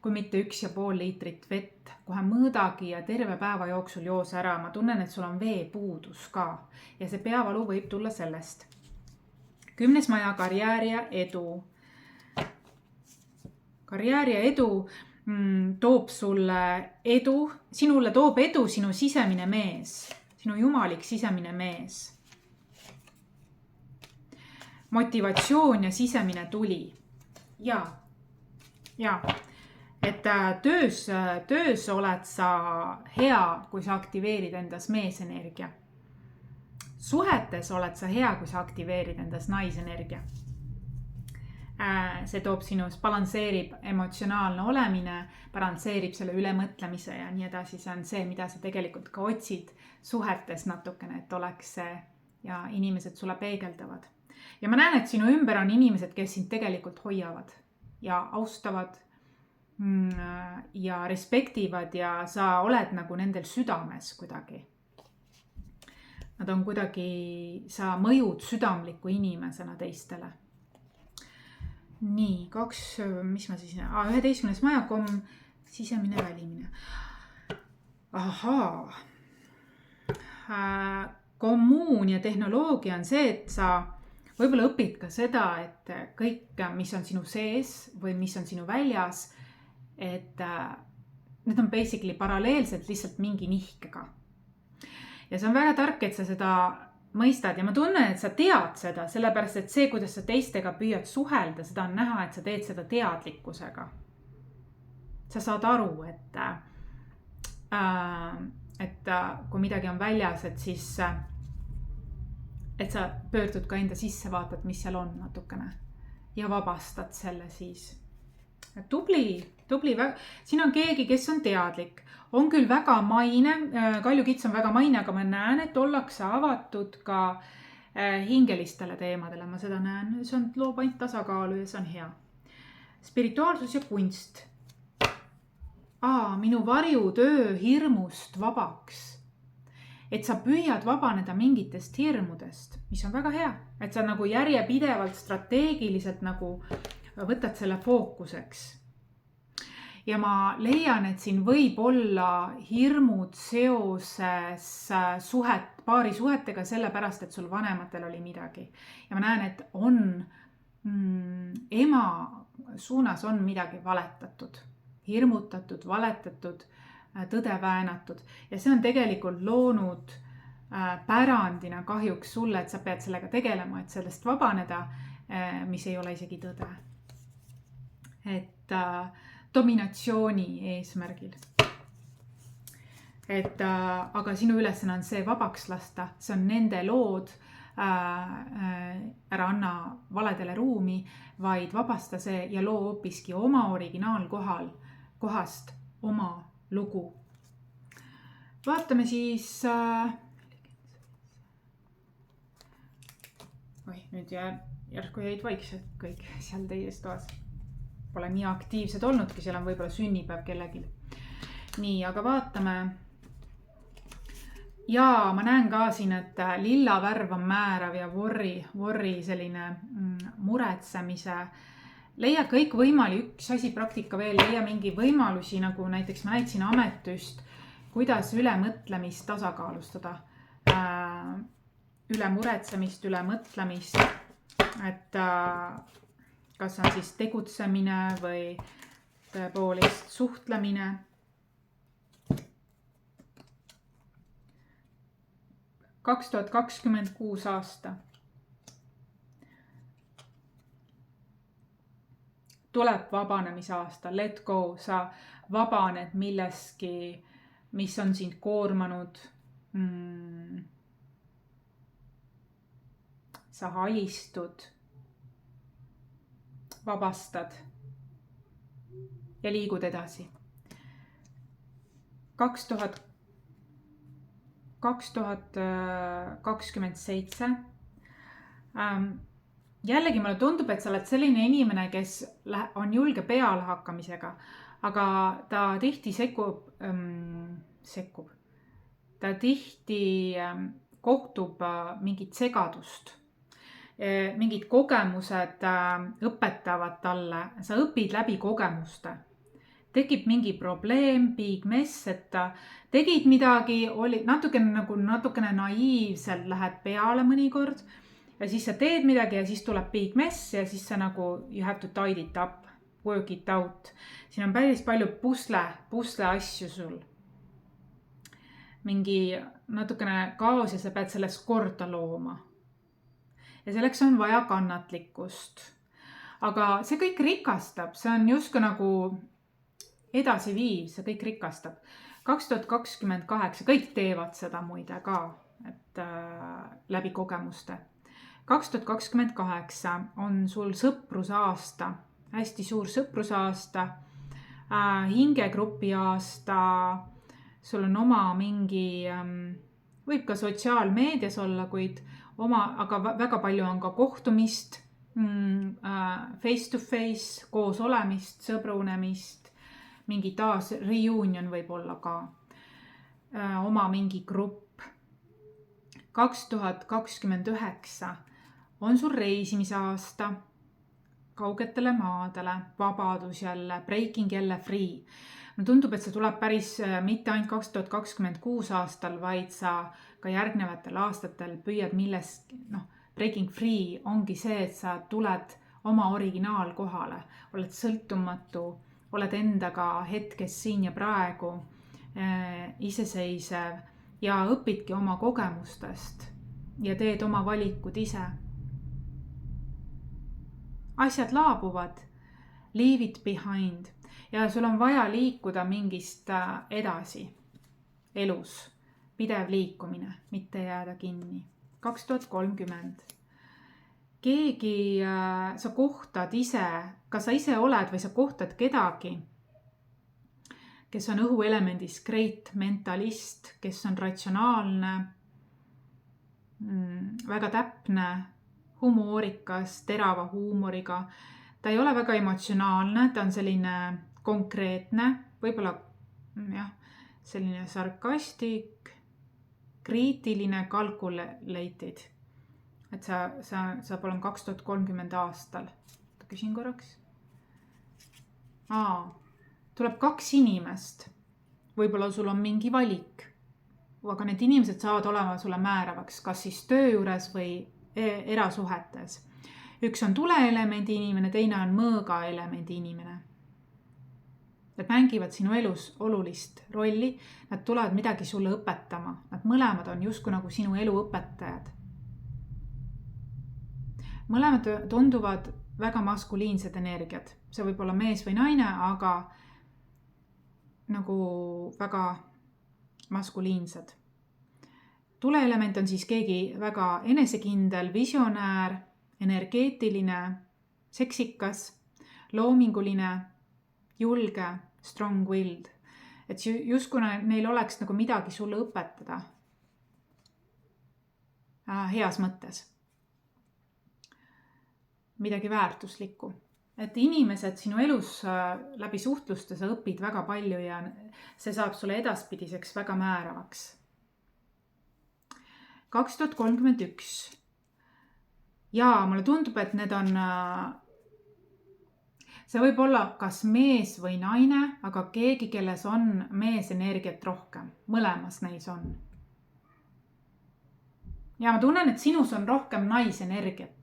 kui mitte 1,5 liitrit vett. Kohe mõõdagi ja terve päeva jooksul joos ära. Ma tunnen, et sul on veepuudus ka ja see peavalu võib tulla sellest. 10. maja, karjäär ja edu. Karjäär ja edu toob sulle edu, sinule toob edu sinu sisemine mees, sinu jumalik sisemine mees. Motivatsioon ja sisemine tuli. Ja. Et töös oled sa hea, kui sa aktiveerid endas meesenergia. Suhetes oled sa hea, kui sa aktiveerid endas naisenergia. See toob sinus, balansseerib emotsionaalne olemine, balansseerib selle ülemõtlemise ja nii edasi. See on see, mida sa tegelikult ka otsid suhetes natukene, et oleks see ja inimesed sulle peegeldavad. Ja ma näen, et sinu ümber on inimesed, kes sind tegelikult hoiavad ja austavad ja respektivad ja sa oled nagu nendel südames kuidagi. nad on kuidagi, sa mõjud südamliku inimesena teistele. Nii, 11. maja, sisemine, välimine. Ahaa. Kommuun ja tehnoloogia on see, et sa võib-olla õpid ka seda, et kõik, mis on sinu sees või mis on sinu väljas, et need on basically paralleelselt lihtsalt mingi nihkega. Ja see on väga tark, et sa seda mõistad ja ma tunnen, et sa tead seda, sellepärast et see, kuidas sa teistega püüad suhelda, seda on näha, et sa teed seda teadlikkusega. Sa saad aru, et kui midagi on väljas, et siis et sa pöördud ka enda sisse, vaatad, mis seal on natukene ja vabastad selle siis. Tubli, siin on keegi, kes on teadlik. On küll väga maine, Kalju Kits on väga maine, aga ma näen, et ollakse avatud ka hingelistele teemadele. Ma seda näen, see loob ainult tasakaalu ja see on hea. Spirituaalsus ja kunst. Minu varjutöö hirmust vabaks. Et sa püüad vabaneda mingitest hirmudest, mis on väga hea. Et sa nagu järjepidevalt, strateegiliselt nagu võtad selle fookuseks. Ja ma leian, et siin võib olla hirmud seoses paari suhetega sellepärast, et sul vanematel oli midagi. Ja ma näen, et ema suunas on midagi valetatud, hirmutatud, valetatud, tõde väänatud. Ja see on tegelikult loonud pärandina kahjuks sulle, et sa pead sellega tegelema, et sellest vabaneda, mis ei ole isegi tõde. Et dominatsiooni eesmärgil. Aga sinu ülesanne on see vabaks lasta, see on nende lood, ära anna valedele ruumi, vaid vabasta see ja loo hoopiski oma originaalkohast oma lugu. Vaatame siis... nüüd järsku jäid vaiksed kõik seal teises toas. Pole nii aktiivsed olnudki, seal on võib-olla sünnipäev kellegil. Nii, aga vaatame. Ja ma näen ka siin, et lilla värv on määrav ja vorri selline muretsemise. Leia kõik üks asi praktika veel, leia mingi võimalusi, nagu näiteks ma näitasin ametüst, kuidas ülemõtlemist tasakaalustada. Ülemuretsemist, ülemõtlemist, et kas on siis tegutsemine või tõepoolest suhtlemine. – 2026 aasta. Tuleb vabanemisaasta, let go, sa vabaned milleski, mis on sind koormanud. Sa alistud. Vabastad ja liigud edasi. 2027. Jällegi mulle tundub, et sa oled selline inimene, kes on julge peale hakkamisega, aga ta tihti sekkub. Ta tihti kohtub mingit segadust. Mingid kogemused õpetavad talle, sa õpid läbi kogemuste. Tekib mingi probleem, big mess, et tegid midagi, oli natukene naiivselt lähed peale mõnikord ja siis sa teed midagi ja siis tuleb big mess ja siis sa nagu you have to tidy it up, work it out. Siin on päris palju pusle asju sul. Mingi natukene kaos ja sa pead sellest korda looma. Ja selleks on vaja kannatlikkust. Aga see kõik rikastab, see on justkui nagu edasiviiv, see kõik rikastab. 2028, kõik teevad seda muide ka, et läbi kogemuste. 2028 on sul sõprusaasta, hästi suur sõprusaasta, hingegrupi aasta, sul on oma mingi, võib ka sotsiaalmeedias olla, kuid aga väga palju on ka kohtumist, face to face, koos olemist, sõbrunemist, mingi taas reunion võib olla ka, oma mingi grupp. 2029 on sul reisimise aasta, kaugetele maadele, vabadus jälle, breaking jälle free. No tundub, et see tuleb päris mitte ainult 2026 aastal, vaid sa ka järgnevatel aastatel püüad breaking free ongi see, et sa tuled oma originaalkohale, oled sõltumatu, oled endaga hetkes siin ja praegu, iseseisev ja õpidki oma kogemustest ja teed oma valikud ise. Asjad laabuvad, leave it behind ja sul on vaja liikuda mingist edasi elus, pidev liikumine, mitte jääda kinni. 2030. Keegi sa kohtad ise, kas sa ise oled või sa kohtad kedagi, kes on õhuelemendis great mentalist, kes on ratsionaalne, väga täpne, humoorikas, terava huumoriga. Ta ei ole väga emotsionaalne, ta on selline konkreetne, võib-olla selline sarkastik, kriitiline, calculated. Et sa saab olema 2030 aastal. Küsin korraks. Tuleb 2 inimest. Võib-olla sul on mingi valik. Aga need inimesed saavad olema sulle määravaks, kas siis töö juures või erasuhetes. Üks on tuleelemendi inimene, teine on mõõga elemendi inimene. Nad mängivad sinu elus olulist rolli, nad tulevad midagi sulle õpetama. Nad mõlemad on justkui nagu sinu elu õpetajad. Mõlemad tunduvad väga maskuliinsed energiat. See võib olla mees või naine, aga nagu väga maskuliinsed. Tuleelement on siis keegi väga enesekindel, visionäär, energeetiline, seksikas, loominguline, julge, strong-willed. Et justkui neil oleks nagu midagi sulle õpetada. Heas mõttes. Midagi väärtuslikku. Et inimesed sinu elus läbi suhtluste sa õpid väga palju ja see saab sulle edaspidiseks väga määravaks. 2031. Ja mulle tundub, et need on, see võib olla kas mees või naine, aga keegi, kelles on meesenergiat rohkem. Mõlemas neis on. Ja ma tunnen, et sinus on rohkem naisenergiat.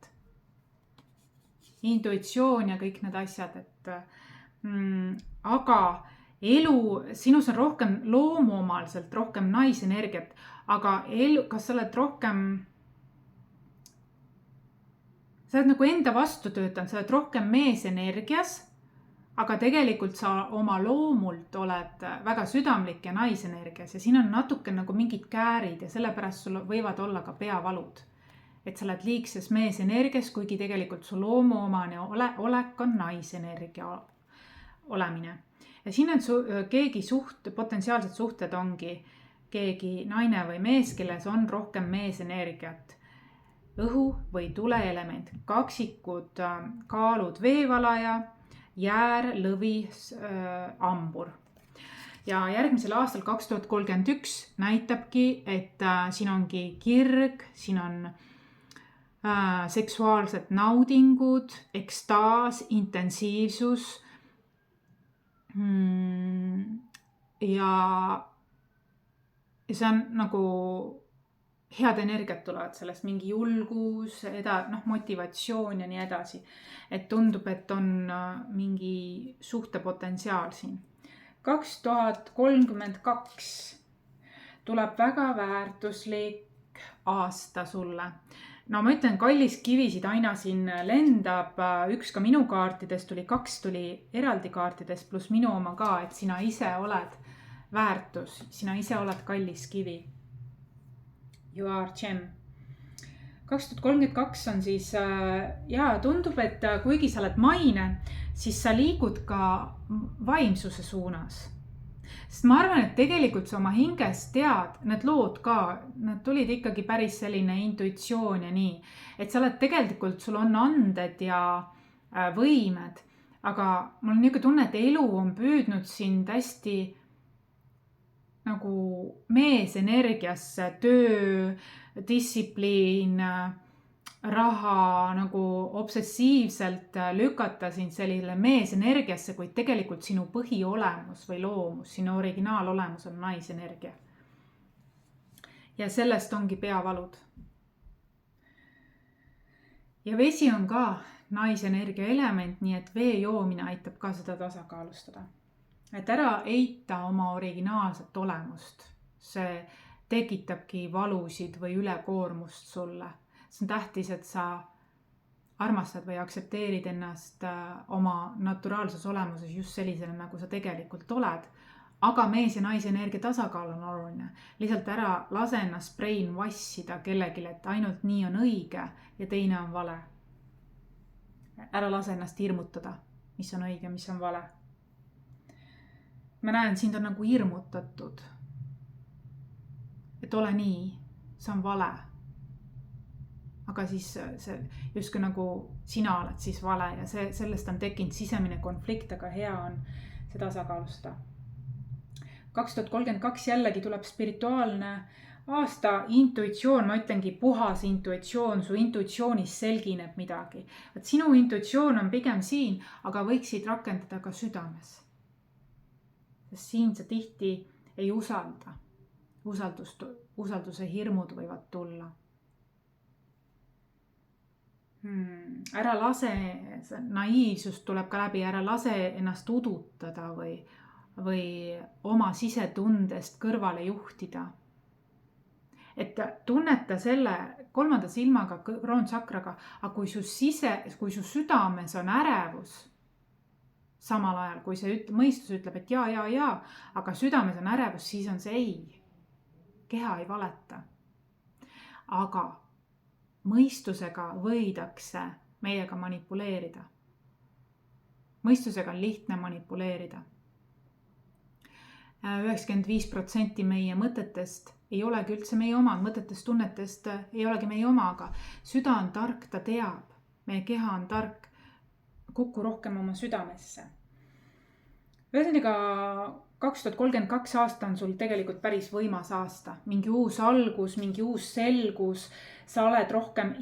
Intuitsioon ja kõik need asjad, aga elu, sinus on rohkem loomuomaliselt, rohkem naisenergiat, aga kas sa oled rohkem, sa oled nagu enda vastu töötanud, sa oled rohkem meesenergias, aga tegelikult sa oma loomult oled väga südamlik ja naisenergias ja siin on natuke nagu mingid käärid ja sellepärast sul võivad olla ka peavalud. Et sa oled liigses meesenergias, kuigi tegelikult su loomuomane olek on naisenergia olemine. Ja siin on keegi potentsiaalsed suhted ongi keegi naine või mees, kelles on rohkem meesenergiat. Õhu või tuleelement, kaksikud, kaalud, veevalaja, jäär, lõvi, ambur. Ja järgmisel aastal 2031 näitabki, et siin ongi kirg, siin on seksuaalsed naudingud, ekstaas, intensiivsus ja see on nagu head energiat tulevad sellest, mingi julgus, motivatsioon ja nii edasi. Et tundub, et on mingi suhtepotentsiaal siin. 2032 tuleb väga väärtuslik aasta sulle. No ma ütlen, kallis kivisid aina siin lendab, üks ka minu kaartidest tuli, 2 tuli eraldi kaartidest, pluss minu oma ka, et sina ise oled väärtus, sina ise oled kallis kivi. You are gem. 2032 on siis, tundub, et kuigi sa oled maine, siis sa liigud ka vaimsuse suunas. Sest ma arvan, et tegelikult sa oma hingest tead, need lood ka, nad tulid ikkagi päris selline intuitsioon ja nii. Et sa oled tegelikult, sul on anded ja võimed, aga mul on niisugune tunne, et elu on püüdnud sind hästi nagu meesenergiasse, töö, distsipliin, raha nagu obsessiivselt lükata sind sellisele meesenergiasse, kuid tegelikult sinu põhiolemus või loomus, sinu originaalolemus on naisenergia. Ja sellest ongi peavalud. Ja vesi on ka naisenergia element, nii et vee joomine aitab ka seda tasakaalustada. Et ära eita oma originaalset olemust. See tekitabki valusid või ülekoormust sulle. See on tähtis, et sa armastad või aktsepteerid ennast oma naturaalses olemuses just sellisena, nagu sa tegelikult oled. Aga mees ja naise energia tasakaal on oluline. Lihtsalt ära lase ennast brainwashida kellegile, et ainult nii on õige ja teine on vale. Ära lase ennast hirmutada, mis on õige, mis on vale. Ma näen, sind on nagu hirmutatud. Et ole nii, see on vale. Aga siis see justkui nagu sina oled siis vale ja sellest on tekkinud sisemine konflikt, aga hea on see tasakaalustada. 2032 jällegi tuleb spirituaalne aasta, intuitsioon, ma ütlengi puhas intuitsioon, su intuitsioonis selgineb midagi. Et sinu intuitsioon on pigem siin, aga võiksid rakendada ka südames. Sest siin sa tihti ei usalda. Usalduse hirmud võivad tulla. Ära lase, naiivsust tuleb ka läbi, ära lase ennast udutada või oma sisetundest kõrvale juhtida. Et tunneta selle 3. silmaga, kroonsakraga, aga kui su südames on ärevus, samal ajal, kui see mõistus ütleb, et jaa, aga südames on ärevus, siis on see ei. Keha ei valeta. Aga mõistusega võidakse meiega manipuleerida. Mõistusega on lihtne manipuleerida. 95% meie mõtetest ei olegi üldse meie omad, mõtetest, tunnetest ei olegi meie oma, aga süda on tark, ta teab. Meie keha on tark, kuku rohkem oma südamesse. Ühesõnaga 2032 aasta on sul tegelikult päris võimas aasta. Mingi uus algus, mingi uus selgus. Sa oled rohkem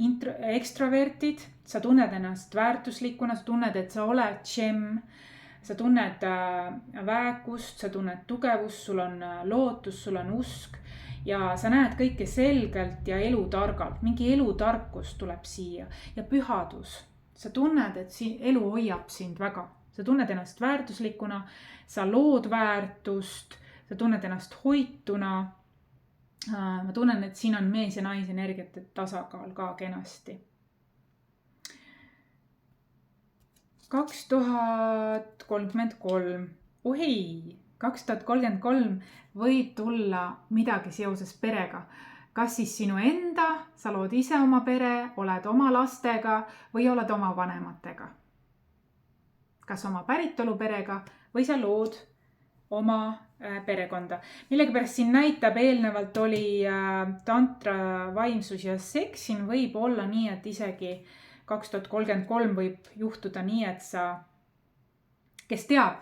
ekstravertid, sa tunned ennast väärtuslikuna, sa tunned, et sa oled gem. Sa tunned väekust, sa tunned tugevust, sul on lootus, sul on usk ja sa näed kõike selgelt ja elutargalt. Mingi elutarkus tuleb siia ja pühadus. Sa tunned, et elu hoiab sind väga. Sa tunned ennast väärtuslikuna, sa lood väärtust, sa tunned ennast hoituna. Ma tunnen, et siin on mees ja naise energiate tasakaal ka kenasti. 2033. 2033 võib tulla midagi seoses perega. Kas siis sinu enda, sa lood ise oma pere, oled oma lastega või oled oma vanematega. Kas oma päritoluperega või sa lood oma perekonda. Millegipärast siin näitab, eelnevalt oli tantra, vaimsus ja seks. Siin võib olla nii, et isegi 2033 võib juhtuda nii, et sa, kes teab,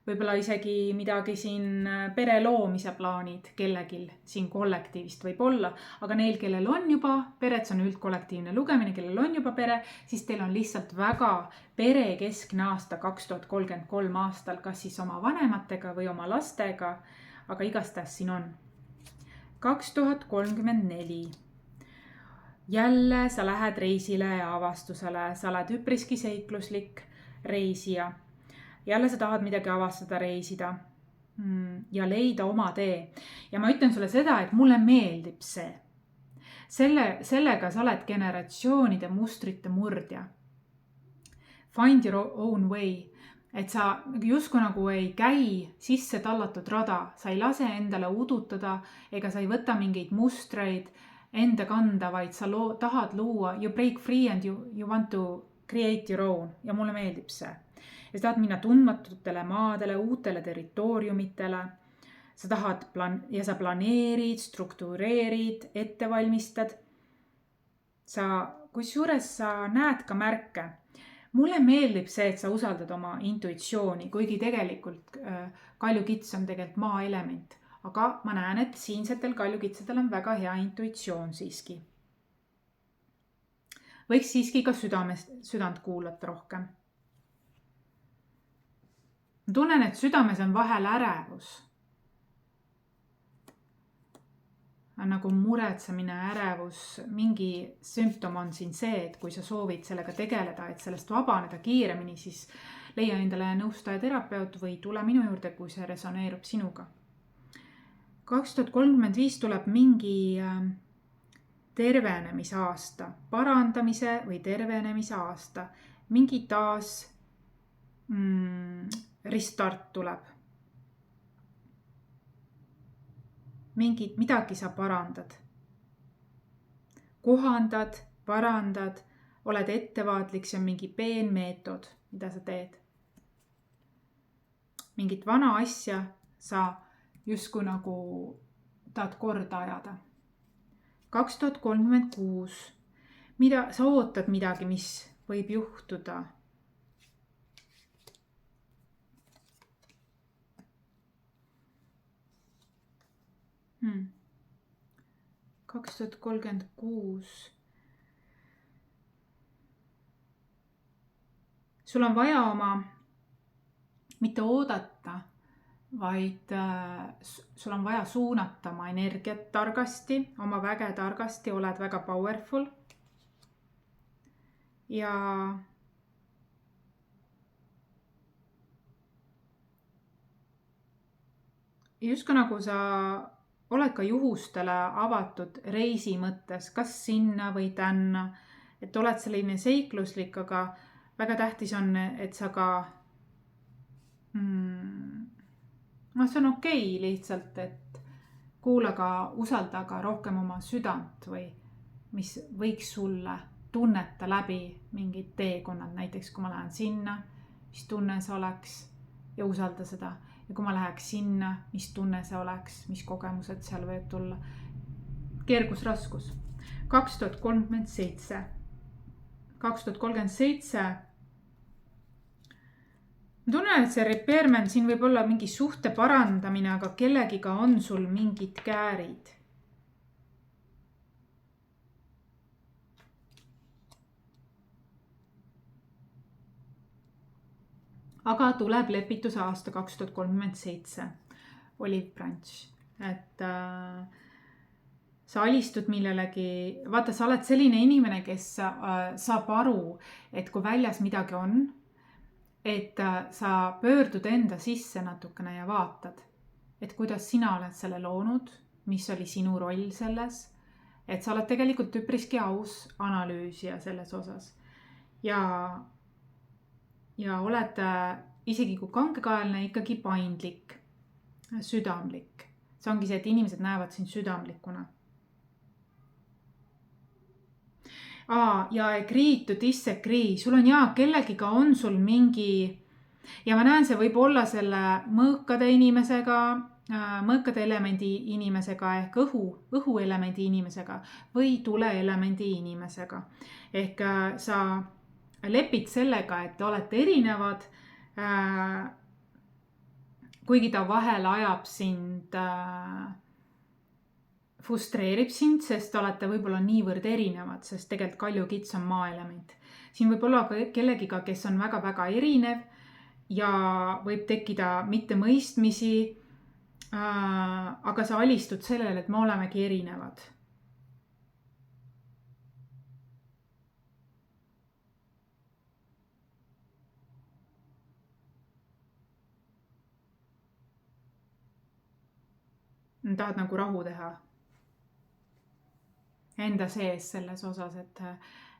võib-olla isegi midagi siin pere loomise plaanid kellegil siin kollektiivist võib olla, aga neil, kellel on juba pere, see on üldkollektiivne lugemine, kellel on juba pere, siis teil on lihtsalt väga perekeskne aasta 2033 aastal, kas siis oma vanematega või oma lastega, aga igastahes siin on. 2034. Jälle sa lähed reisile ja avastusele, sa oled üpriski seikluslik reisija. Jälle sa tahad midagi avastada, reisida ja leida oma tee. Ja ma ütlen sulle seda, et mulle meeldib see. Sellega sa oled generatsioonide mustrite murdja. Find your own way. Et sa justkui nagu ei käi sisse tallatud rada. Sa ei lase endale udutada ega sa ei võta mingeid mustreid enda kanda, vaid sa tahad luua, you break free and you want to create your own. Ja mulle meeldib see. Ja sa tahad minna tundmatutele maadele, uutele territooriumitele. Sa tahad sa planeerid, struktureerid, ette valmistad. Kusjuures sa näed ka märke. Mulle meeldib see, et sa usaldad oma intuitsiooni, kuigi tegelikult Kalju Kits on tegelikult maa element. aga ma näen, et siinsetel kaljukitsedel on väga hea intuitsioon siiski. Võiks siiski ka südant kuulata rohkem. Ma tunnen, et südames on vahel ärevus. On nagu muretsemine, ärevus, mingi sümptom on siin see, et kui sa soovid sellega tegeleda, et sellest vabaneda kiiremini, siis leia endale nõustaja terapeut või tule minu juurde, kui see resoneerub sinuga. 2035 tuleb mingi tervenemisaasta, parandamise või tervenemise aasta. Mingi taas restart tuleb. Midagi sa parandad. Kohandad, parandad, oled ettevaatlik, see on mingi peenmeetod, mida sa teed. Mingit vana asja sa justkui nagu tahad korda ajada. 2036. Sa ootad midagi, mis võib juhtuda. Hmm. 2036. Sul on vaja oma, mitte oodata, vaid sul on vaja suunata oma energiat targasti, oma väge targasti, oled väga powerful. Ja justkui nagu sa oled ka juhustele avatud reisi mõttes, kas sinna või tänna, et oled selline seikluslik, aga väga tähtis on, et sa ka see on okei lihtsalt, et kuula ka, usalda ka rohkem oma südant või mis võiks sulle tunneta läbi mingid teekonnad, näiteks kui ma lähen sinna, mis tunne see oleks ja usalda seda. Ja kui ma läheks sinna, mis tunne see oleks, mis kogemused seal võib tulla. Kergusraskus. 2037. 2037. Ma tunnen, et see repairment siin võib olla mingi suhte parandamine, aga kellegiga on sul mingid käärid. Aga tuleb lepituse aasta 2037, Olive Branch, et sa alistud millelegi, vaata, sa oled selline inimene, kes saab aru, et kui väljas midagi on, et sa pöördud enda sisse natukene ja vaatad, et kuidas sina oled selle loonud, mis oli sinu roll selles, et sa oled tegelikult üpriski aus analüüsija selles osas ja oled isegi kui kangekaelne ikkagi paindlik, südamlik. See ongi see, et inimesed näevad sind südamlikuna. Ja agree to disagree. Sul on kellegiga on sul mingi, ja ma näen, see võib olla selle mõõkade inimesega, mõõkade elemendi inimesega ehk õhuelemendi inimesega või tuleelemendi inimesega. Ehk sa lepid sellega, et te olete erinevad, kuigi ta vahel ajab sind, frustreerib sind, sest olete võib-olla niivõrd erinevad, sest tegelikult kaljukits on maaelement. Siin võib olla kellegiga, kes on väga-väga erinev ja võib tekkida mittemõistmisi, aga sa alistud sellele, et me olemegi erinevad. Tahad nagu rahu teha enda sees selles osas,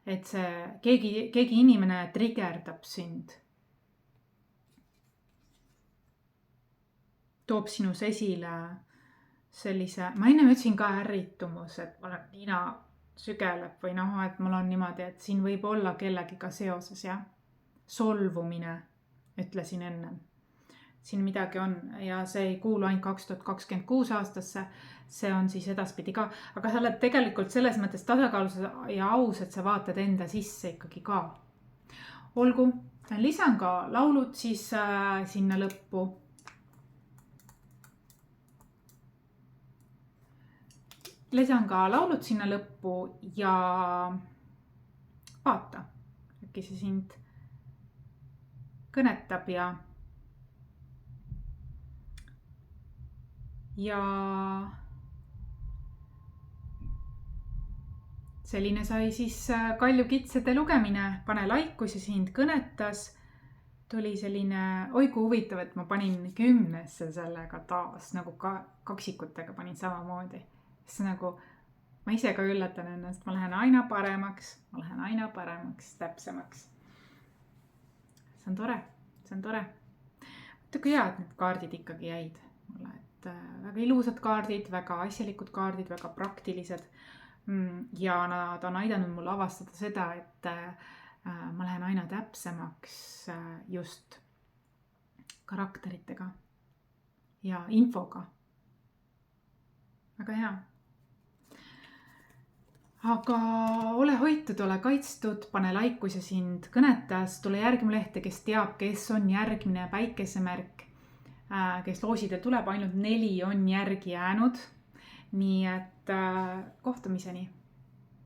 et see keegi inimene trigerdab sind. Toob sinus esile sellise, ma enne ütlesin ka ärritumus, et ma olen nina sügeleb või et mul on niimoodi, et siin võib olla kellegiga seoses, jah. Solvumine, ütlesin enne. Siin midagi on ja see ei kuulu ainult 2026 aastasse, see on siis edaspidi ka, aga sa oled tegelikult selles mõttes tasakaalus ja aus, et sa vaatad enda sisse ikkagi ka. Olgu, lisan ka laulud siis sinna lõppu. lisan ka laulud sinna lõppu ja vaata, äkki see sind kõnetab ja selline sai siis Kalju kitsede lugemine. Pane like, kui see sind kõnetas. Tuli selline, oi kui huvitav, et ma panin 10 sellega taas, nagu kaksikutega panin samamoodi. See nagu, ma ise ka üllatan ennast, ma lähen aina paremaks, täpsemaks. See on tore. Vaata kui hea, et need kaardid ikkagi jäid mulle, et väga ilusad kaardid, väga asjalikud kaardid, väga praktilised. Ja nad on aidanud mul avastada seda, et ma lähen aina täpsemaks just karakteritega ja infoga. Väga hea. Aga ole hoitud, ole kaitstud, pane like, kui see sind kõnetas. Tule järgi mu lehte, kes teab, kes on järgmine päikesemärk, kes loosidel tuleb, ainult 4 on järgi jäänud. Nii et kohtumiseni.